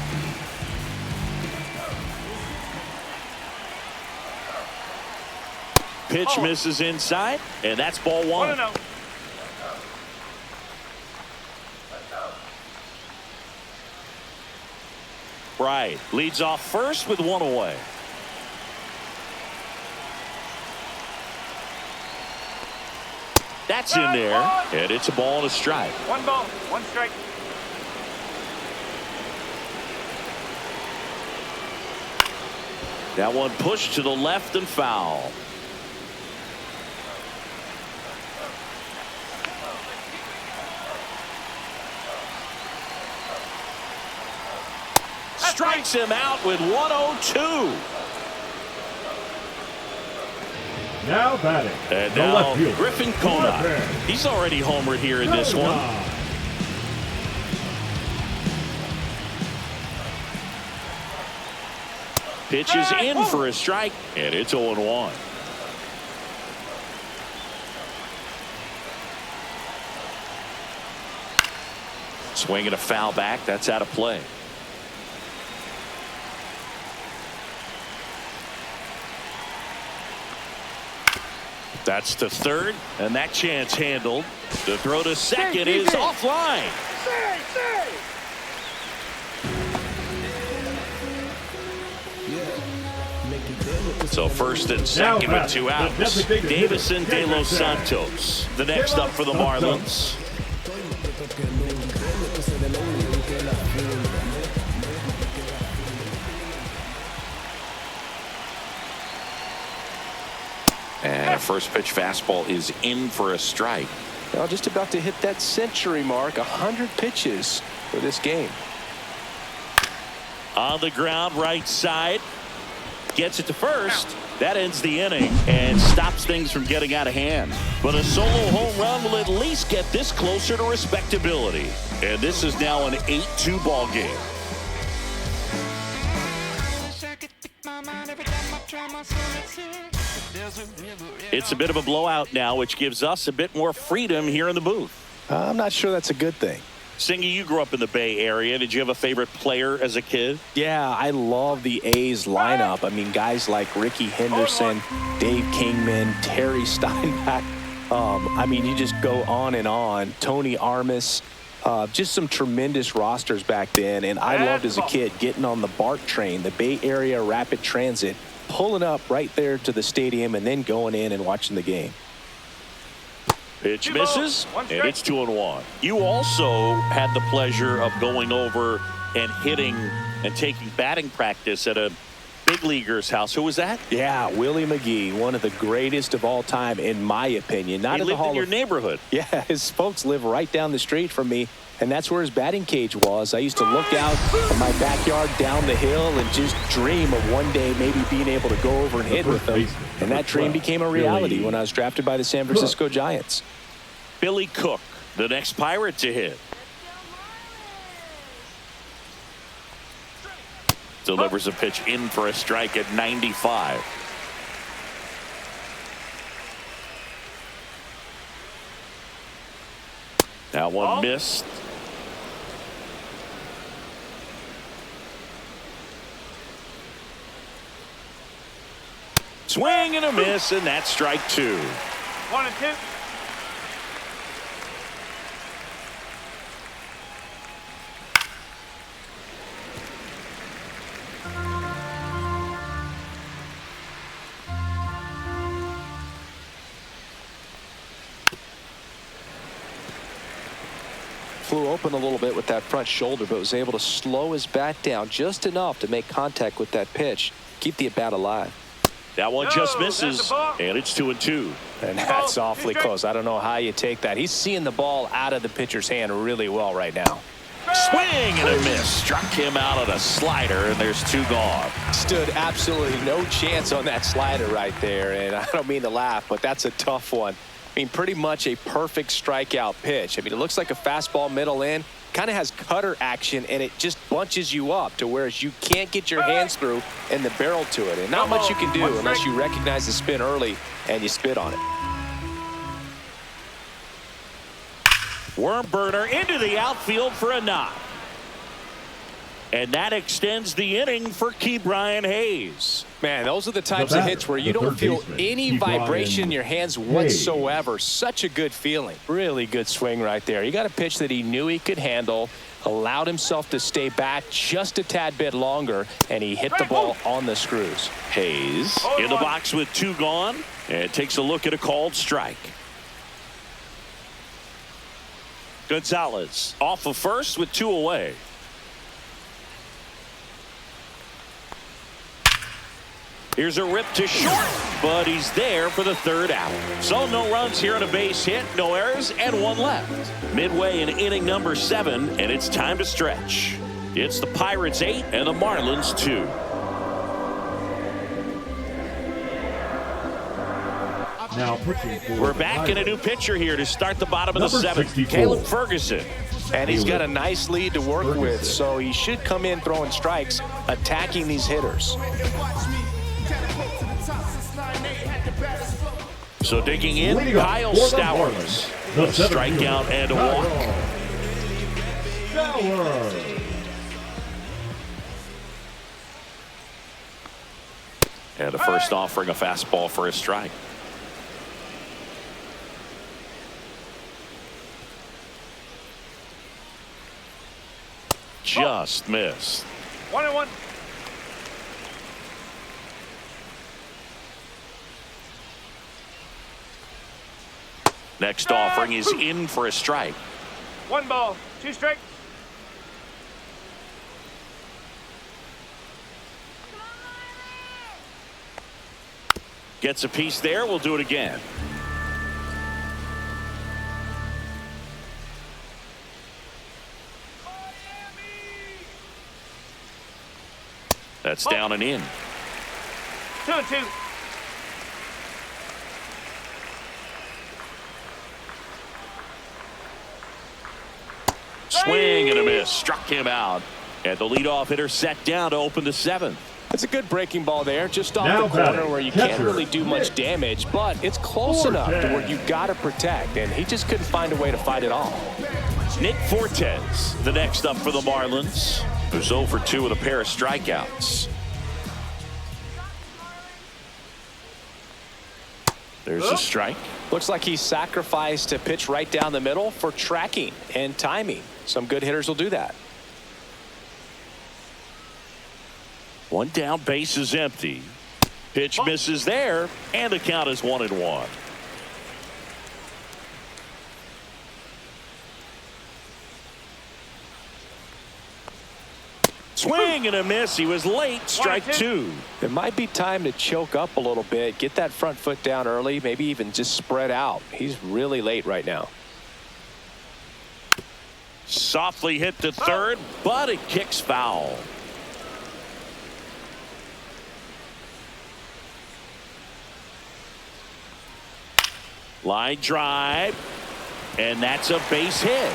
Pitch misses inside, and that's ball 1. 1-0. Right, leads off first with 1 away. That's in there, and it's a ball and a strike. 1 ball, 1 strike. That one pushed to the left and foul. Strikes him out with 102. Now batting. And the now left fielder, Griffin Conant. He's already homered here in this one. Pitch is in for a strike, and it's 0-1. Swinging a foul back. That's out of play. That's to third, and that chance handled. The throw to second is offline. So first and second with 2 outs. Davison De Los Santos, the next up for the Marlins. And a first pitch fastball is in for a strike. Well, just about to hit that century mark. 100 pitches for this game. On the ground, right side. Gets it to first. That ends the inning and stops things from getting out of hand. But a solo home run will at least get this closer to respectability. And this is now an 8-2 ball game. It's a bit of a blowout now, which gives us a bit more freedom here in the booth. I'm not sure that's a good thing. Singy, you grew up in the Bay Area. Did you have a favorite player as a kid? Yeah, I love the A's lineup. I mean, guys like Ricky Henderson, Dave Kingman, Terry Steinbach. I mean, you just go on and on. Tony Armas. Just some tremendous rosters back then. And I loved as a kid getting on the BART train, the Bay Area Rapid Transit, pulling up right there to the stadium and then going in and watching the game. Pitch misses, and it's 2-1. You also had the pleasure of going over and hitting and taking batting practice at a big leaguer's house. Who was that? Yeah, Willie McGee, one of the greatest of all time, in my opinion. Not in the Hall in your neighborhood. Yeah, his folks live right down the street from me, and that's where his batting cage was. I used to look out from my backyard down the hill and just dream of one day maybe being able to go over and hit with him. And that dream became a reality when I was drafted by the San Francisco Giants. Billy Cook, the next Pirate to hit. Delivers a pitch in for a strike at 95. That one missed. Swing and a miss, and that's strike 2. 1-2. Flew open a little bit with that front shoulder, but was able to slow his bat down just enough to make contact with that pitch, keep the at-bat alive. That one just misses, and it's 2-2. And that's awfully close. I don't know how you take that. He's seeing the ball out of the pitcher's hand really well right now. Swing and a miss. Struck him out on a slider, and there's 2 gone. Stood absolutely no chance on that slider right there, and I don't mean to laugh, but that's a tough one. I mean, pretty much a perfect strikeout pitch. I mean, it looks like a fastball middle in, kind of has cutter action, and it just bunches you up to whereas you can't get your hands through and the barrel to it. And not much you can do unless you recognize the spin early and you spit on it. Worm burner into the outfield for a knock. And that extends the inning for Ke'Bryan Hayes. Man, those are the types of hits where you don't feel any vibration in your hands whatsoever. Such a good feeling. Really good swing right there. He got a pitch that he knew he could handle, allowed himself to stay back just a tad bit longer, and he hit the ball on the screws. Hayes in the box with 2 gone, and takes a look at a called strike. Gonzalez off of first with 2 away. Here's a rip to short, but he's there for the third out. So no runs here on a base hit, no errors, and one left. Midway in inning number 7, and it's time to stretch. It's the Pirates 8 and the Marlins 2. Now pitching for We're back in a new pitcher here to start the bottom of the 7th. 64. Caleb Ferguson. And he's got a nice lead to work with, so he should come in throwing strikes, attacking these hitters. So digging in, Kyle Stowers. A strikeout and a walk. And the first offering a fastball for a strike. Just missed. 1-1. Next offering is in for a strike. 1 ball, 2 strikes. Gets a piece there. We'll do it again. That's down and in. 2-2. Swing and a miss. Struck him out. And the leadoff hitter set down to open the 7th. It's a good breaking ball there, just off the corner where you can't really do much damage, but it's close enough to where you got to protect, and he just couldn't find a way to fight it off. Nick Fortes, the next up for the Marlins, who's 0 for 2 with a pair of strikeouts. There's a strike. Looks like he sacrificed a pitch right down the middle for tracking and timing. Some good hitters will do that. One down, base is empty. Pitch misses there, and the count is 1-1. Swing and a miss. He was late. Strike 2. It might be time to choke up a little bit, get that front foot down early, maybe even just spread out. He's really late right now. Softly hit to third, but it kicks foul. Line drive, and that's a base hit.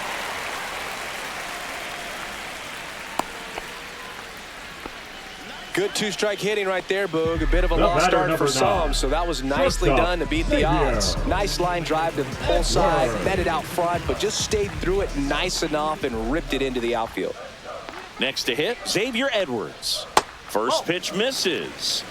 Good 2-strike hitting right there, Boog. A bit of a lost start for some, so that was nicely done to beat the odds. Nice line drive to the pull side, met it out front, but just stayed through it nice enough and ripped it into the outfield. Next to hit, Xavier Edwards. First pitch misses.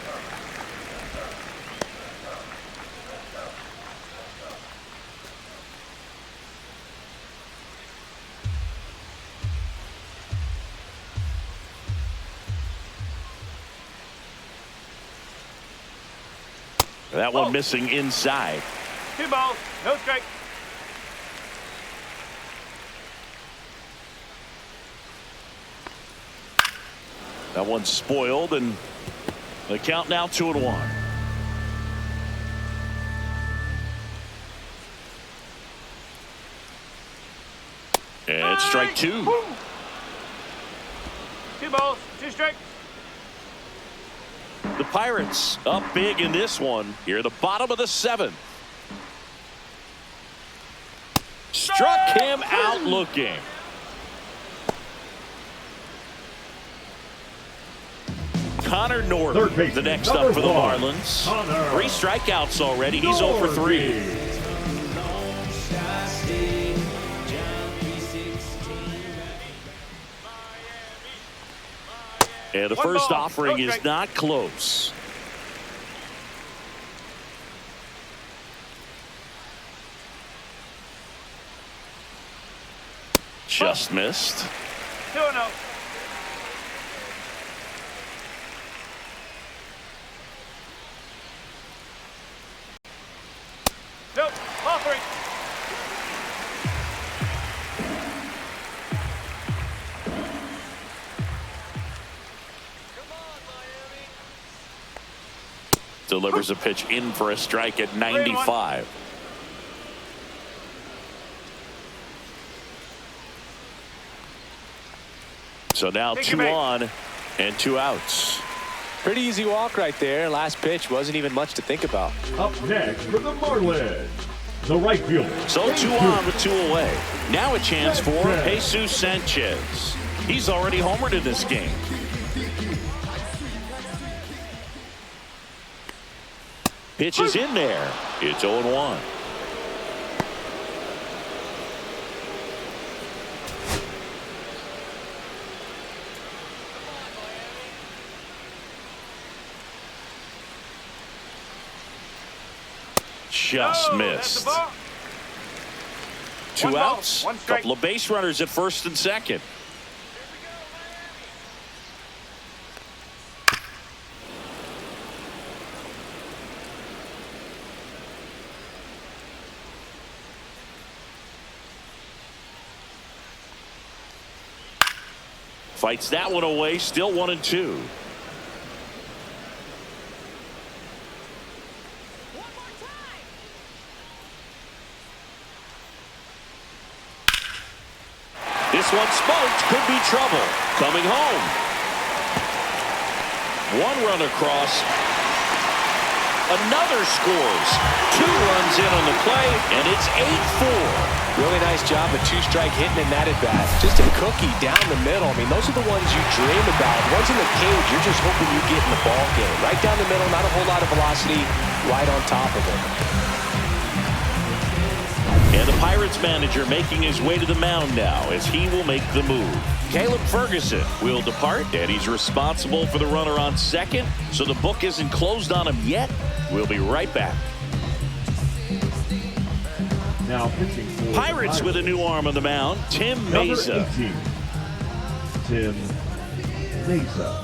That one missing inside. 2 balls, no strike. That one's spoiled, and the count now 2-1. And it's strike 2. 2 balls, 2 strikes. The Pirates up big in this one. Here, the bottom of the 7th. Struck him out looking. Connor Norton, the next up for the Marlins. 3 strikeouts already. He's 0 for 3. And the first offering is not close. Just missed. 2-0. Nope, offering. delivers a pitch in for a strike at 95. So now 2 on and 2 outs. Pretty easy walk right there. Last pitch wasn't even much to think about. Up next for the Marlins, the right fielder. So 2 on with 2 away. Now a chance for Jesus Sanchez. He's already homered in this game. Pitch is in there. It's 0-1. Just missed. 2 outs. Couple of base runners at first and second. Fights that one away. Still 1-2. This one smoked. Could be trouble. Coming home. 1 run across. Another scores. 2 runs in on the play, and it's 8-4. Really nice job of 2-strike hitting in that at bat. Just a cookie down the middle. I mean, those are the ones you dream about. Ones in the cage, you're just hoping you get in the ball game. Right down the middle, not a whole lot of velocity, right on top of it. And the Pirates manager making his way to the mound now as he will make the move. Caleb Ferguson will depart, and he's responsible for the runner on second, so the book isn't closed on him yet. We'll be right back. Now pitching for Pirates with a new arm on the mound, Tim Mesa. 18, Tim Mesa.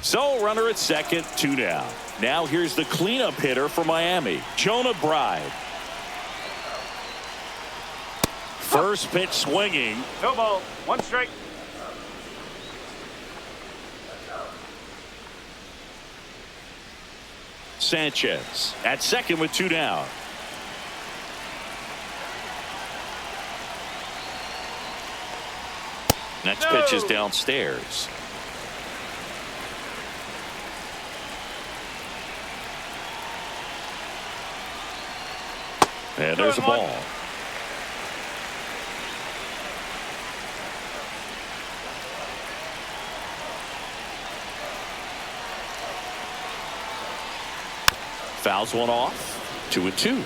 So runner at second, 2 down. Now here's the cleanup hitter for Miami, Jonah Bride. First pitch swinging. No ball. 1 strike. Sanchez at second with 2 down. Next pitch is downstairs. And there's a ball. Fouls one off. 2-2.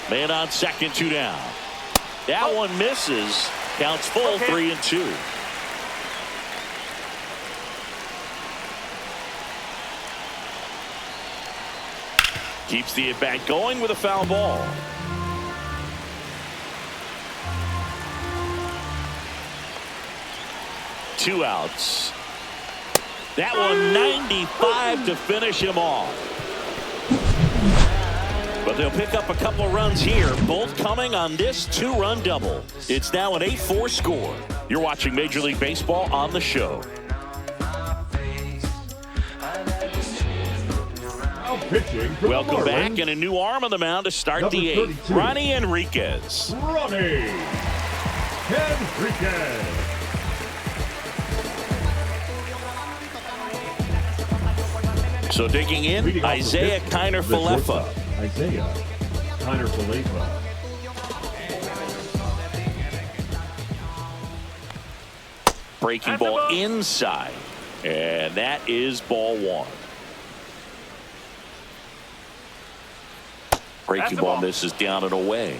Man on second, 2 down. That one misses. Counts full, 3-2. Keeps the at-bat going with a foul ball. Two outs. That one 95 to finish him off. But they'll pick up a couple of runs here, both coming on this 2-run double. It's now an 8-4 score. You're watching Major League Baseball on the show. Welcome back, and a new arm on the mound to start the 8th. Ronnie Enriquez. Ronnie Enriquez. So digging in, Isaiah Kiner-Falefa. Isaiah Kiner-Falefa. Breaking ball inside, and that is ball 1. Breaking ball misses down and away.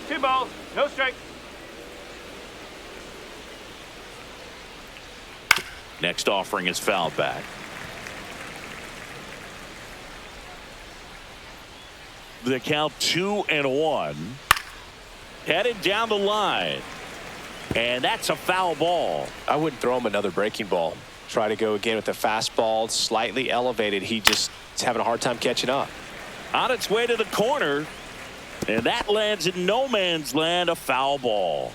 2 balls, no strike. Next offering is fouled back. The count 2-1. Headed down the line. And that's a foul ball. I wouldn't throw him another breaking ball. Try to go again with the fastball, slightly elevated. He just is having a hard time catching up. On its way to the corner. And that lands in no man's land, a foul ball.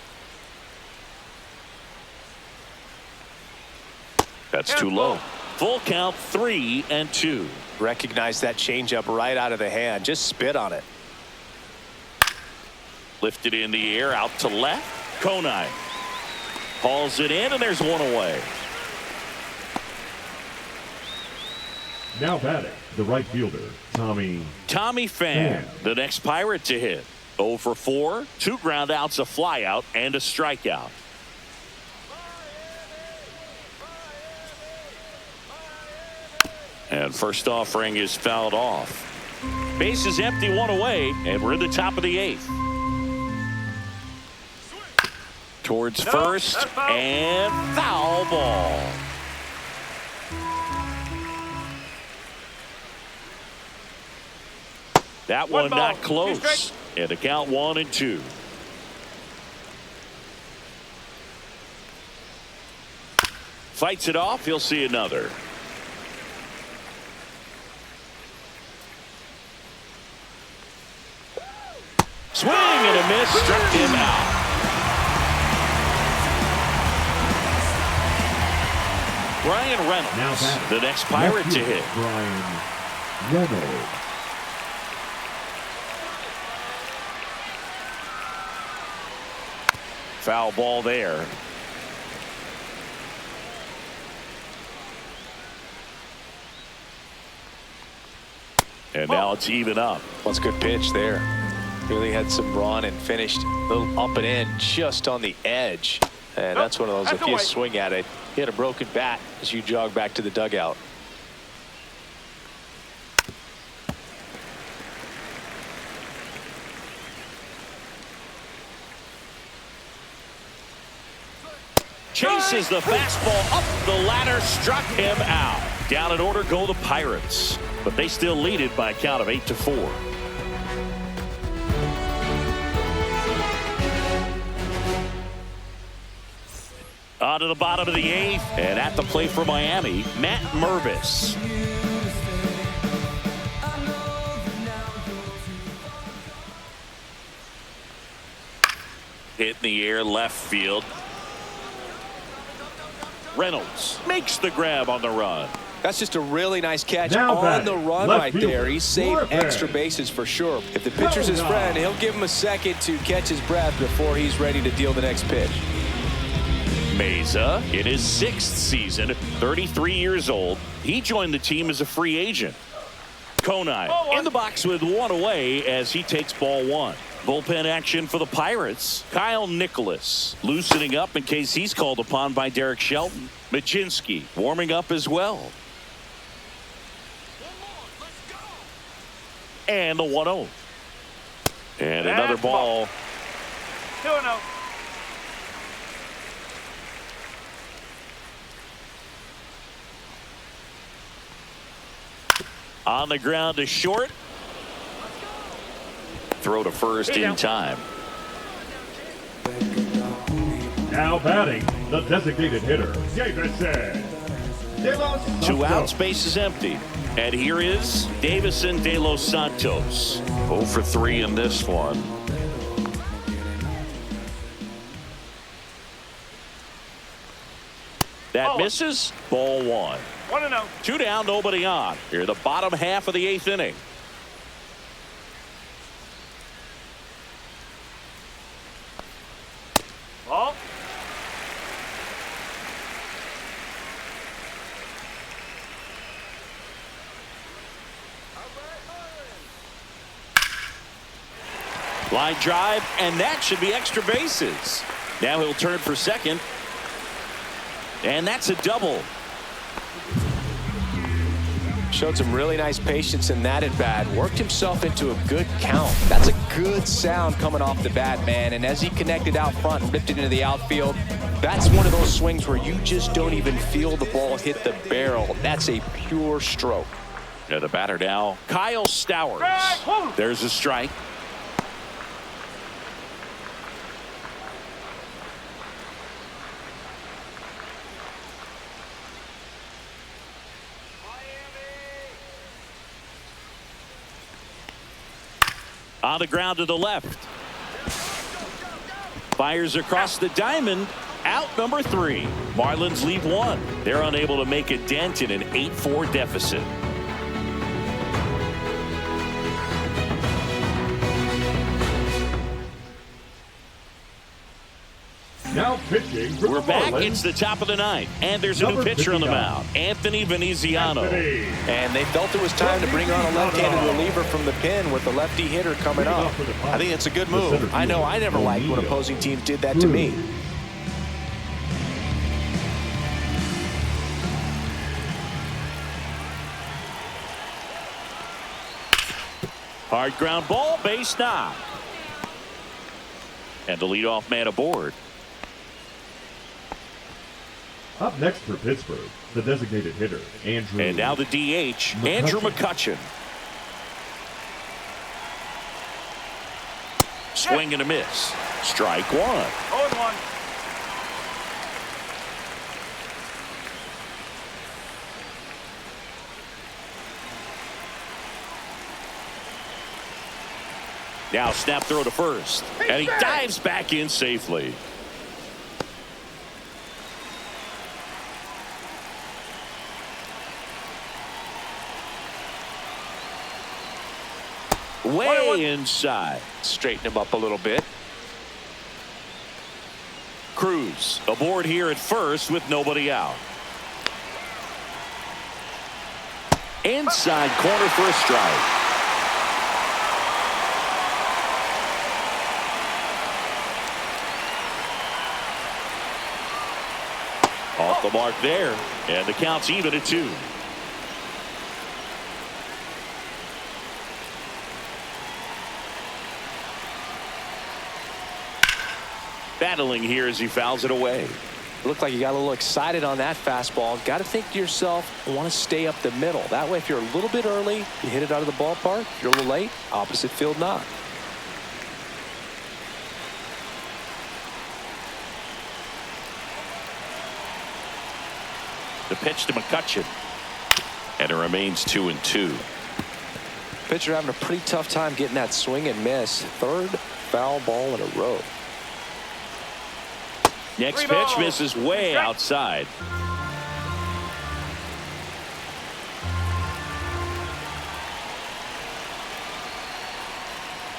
That's too low. Full count, 3-2. Recognize that changeup right out of the hand. Just spit on it. Lifted in the air out to left. Conine hauls it in, and there's one away. Now batting, the right fielder, Tommy Pham, the next Pirate to hit. 0 for 4, 2 ground outs, a flyout, and a strikeout. And first offering is fouled off. Base is empty, 1 away, and we're in the top of the 8th. Towards first, and foul ball. That one not close. And the count 1-2. Fights it off. He'll see another. Swing and a miss. Struck him out. Brian Reynolds, the next Pirate to hit. Brian Reynolds. Foul ball there. And now it's even up. What's a good pitch there. Really had some run and finished a little up and in just on the edge. And that's one of those, if you swing at it, hit a broken bat as you jog back to the dugout. Chases the fastball up the ladder, struck him out. Down in order go the Pirates, but they still lead it by a count of 8-4. On to the bottom of the 8th, and at the plate for Miami, Matt Mervis. Hit in the air, left field. Reynolds makes the grab on the run. That's just a really nice catch now on the run right there. He saved Marlins. extra bases for sure. If the pitcher's his friend, he'll give him a second to catch his breath before he's ready to deal the next pitch. Meza in his 6th season, 33 years old. He joined the team as a free agent. Conine in the box with 1 away as he takes ball 1. Bullpen action for the Pirates. Kyle Nicholas loosening up in case he's called upon by Derek Shelton. Majinski warming up as well. And the 1-0. And another ball. 2-0. On the ground to short. Throw to first in time. Now batting, the designated hitter, Davison. 2 outs, base is empty. And here is Davison de los Santos. 0 for 3 in this one. That misses. Ball 1. 1-0. 2 down, nobody on. Here, the bottom half of the 8th inning. Ball. Line drive, and that should be extra bases. Now he'll turn for second. And that's a double. Showed some really nice patience in that at bat. Worked himself into a good count. That's a good sound coming off the bat, man. And as he connected out front and ripped it into the outfield, that's one of those swings where you just don't even feel the ball hit the barrel. That's a pure stroke. Yeah, the batter now, Kyle Stowers. There's a strike. On the ground to the left. Fires across the diamond. Out number 3. Marlins lead 1. They're unable to make a dent in an 8-4 deficit. Now pitching for We're the back. Marlins. It's the top of the 9th, and there's a new pitcher on the mound, Anthony Veneziano. And they felt it was time to bring on a left-handed reliever from the pen with a lefty hitter coming up. I think it's a good move. I know I never liked when opposing teams did that to me. Hard ground ball, base knock. And the leadoff man aboard. Up next for Pittsburgh, the designated hitter, Andrew. And now the DH, Andrew McCutchen. Swing and a miss. Strike 1. 0-1. Now snap throw to first. And he dives back in safely. Way inside. Straighten him up a little bit. Cruz aboard here at first with nobody out. Inside corner for a strike. Off the mark there, and the count's even at 2. Battling here as he fouls it away. Looked like you got a little excited on that fastball. Got to think to yourself, I want to stay up the middle. That way, if you're a little bit early, you hit it out of the ballpark. If you're a little late, opposite field knock. The pitch to McCutchen. And it remains 2-2. Pitcher having a pretty tough time getting that swing and miss. 3rd foul ball in a row. Next pitch misses way outside.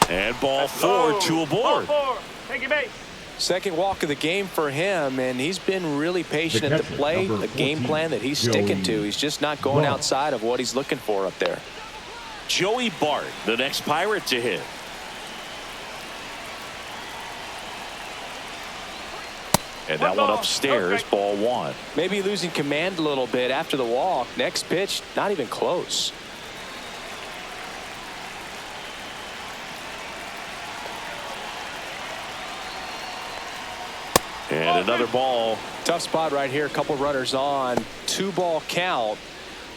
And ball 4, 2 aboard. Ball 4. Take your base. Second walk of the game for him, and he's been really patient at the plate. A game plan that he's sticking to. He's just not going outside of what he's looking for up there. Joey Bart, the next Pirate to hit. And that one upstairs, ball 1. Maybe losing command a little bit after the walk. Next pitch, not even close. And another ball. Tough spot right here. A couple runners on. 2-ball count.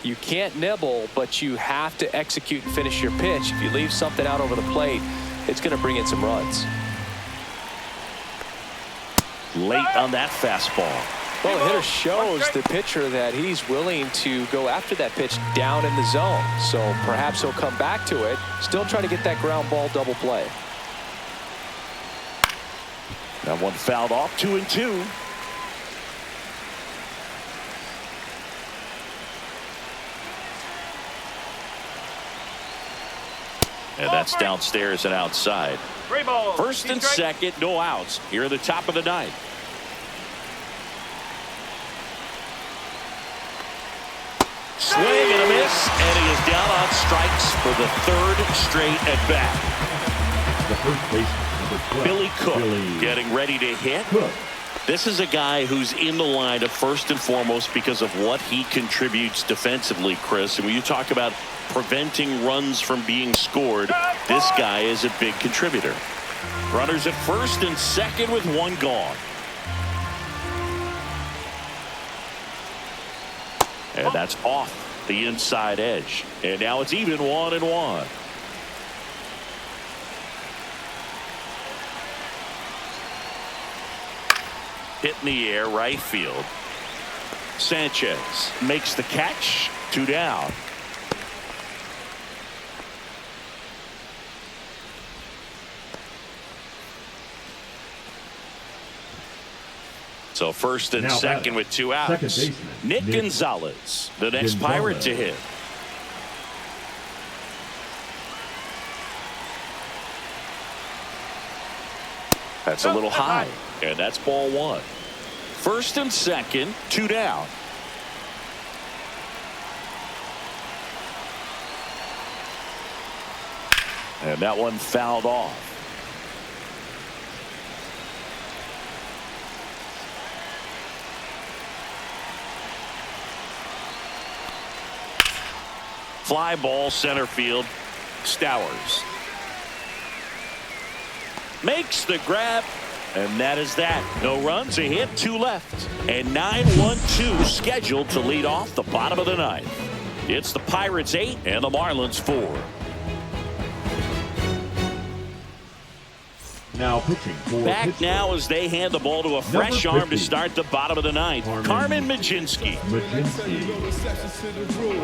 You can't nibble, but you have to execute and finish your pitch. If you leave something out over the plate, it's going to bring in some runs. Late on that fastball. Well, the hitter shows the pitcher that he's willing to go after that pitch down in the zone. So perhaps he'll come back to it. Still try to get that ground ball double play. That one fouled off. 2-2. And that's downstairs and outside. 3 balls. First and second, no outs. Here at the top of the 9th. Swing and a miss, and he is down on strikes for the 3rd straight at bat. The first baseman, number 12, Billy Cook getting ready to hit. This is a guy who's in the lineup first and foremost because of what he contributes defensively, Chris. And when you talk about preventing runs from being scored, this guy is a big contributor. Runners at first and second with 1 gone. And that's off the inside edge. And now it's even 1-1. Hit in the air, right field. Sanchez makes the catch. 2 down. So first and Now second with 2 outs. baseman, Nick Gonzalez, the next Pirate to hit. That's a little high, and that's ball 1. First and second, 2 down. And that one fouled off. Fly ball center field. Stowers makes the grab, and that is that. No runs, a hit, 2 left, and 9-1-2 scheduled to lead off the bottom of the 9th. It's the Pirates 8 and the Marlins 4. Now pitching for Back Pittsburgh. now as they hand the ball to a fresh arm to start the bottom of the 9th. Carmen Mlodzinski.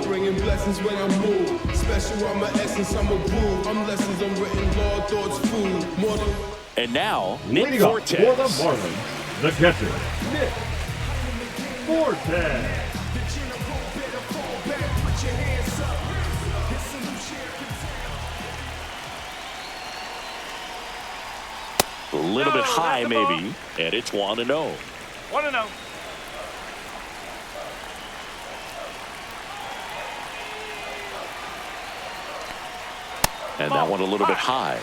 Bringing blessings when I move. Special on my essence, I'm a bull. I'm lessons, I'm written law, thoughts, food. More than. And now, Nick Leading up Fortes. for the Marlins, the catcher, Nick Fortes. A little bit high, maybe, and it's 1-0. 1-0. And that one a little bit high.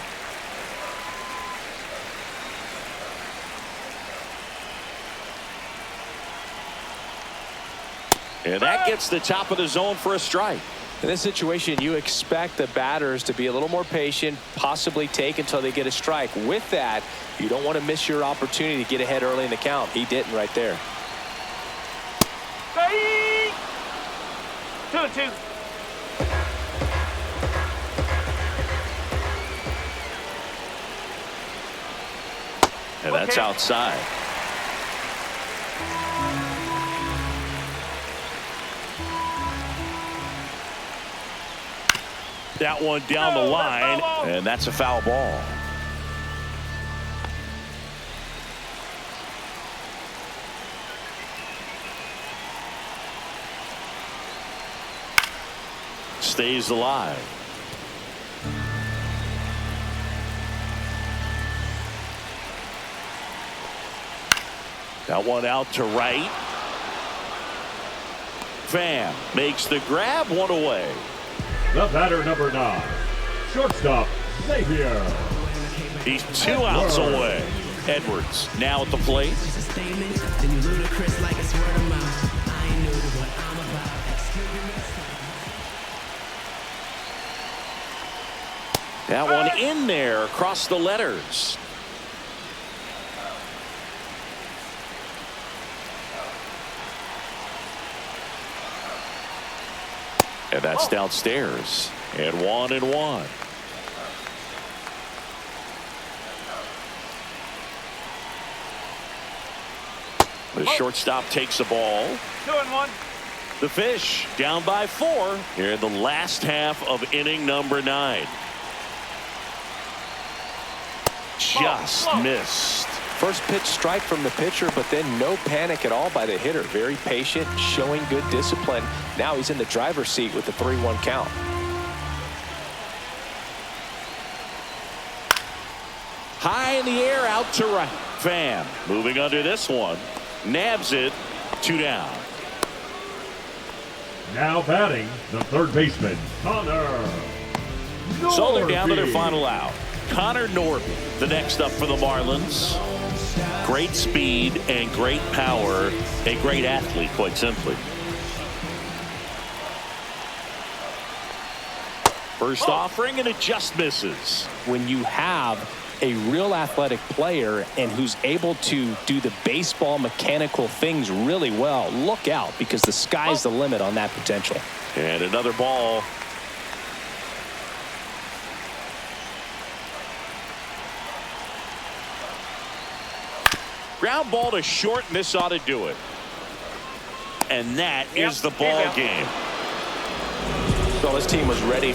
And that gets the top of the zone for a strike. In this situation, you expect the batters to be a little more patient, possibly take until they get a strike. With that, you don't want to miss your opportunity to get ahead early in the count. He didn't right there. 2-2. And that's outside. That one down the line, and that's a foul ball. Stays alive. That one out to right. Pham makes the grab, 1 away. The batter, number 9, shortstop, Xavier. He's 2 outs away. Edwards now at the plate. That one in there across the letters. And that's downstairs. And 1-1. The shortstop takes the ball. 2-1. The Fish down by 4 here in the last half of inning number 9. Just missed. First pitch strike from the pitcher, but then no panic at all by the hitter. Very patient, showing good discipline. Now he's in the driver's seat with the 3-1 count. High in the air, out to right. Pham moving under this one. Nabs it, 2 down. Now batting, the third baseman, Connor Norby. So they're down to their final out. Connor Norby, the next up for the Marlins. Great speed and great power. A great athlete, quite simply. First offering, and it just misses. When you have a real athletic player and who's able to do the baseball mechanical things really well, look out, because the sky's the limit on that potential. And another ball. Ground ball to short, and this ought to do it. And that is the ball game. So his team was ready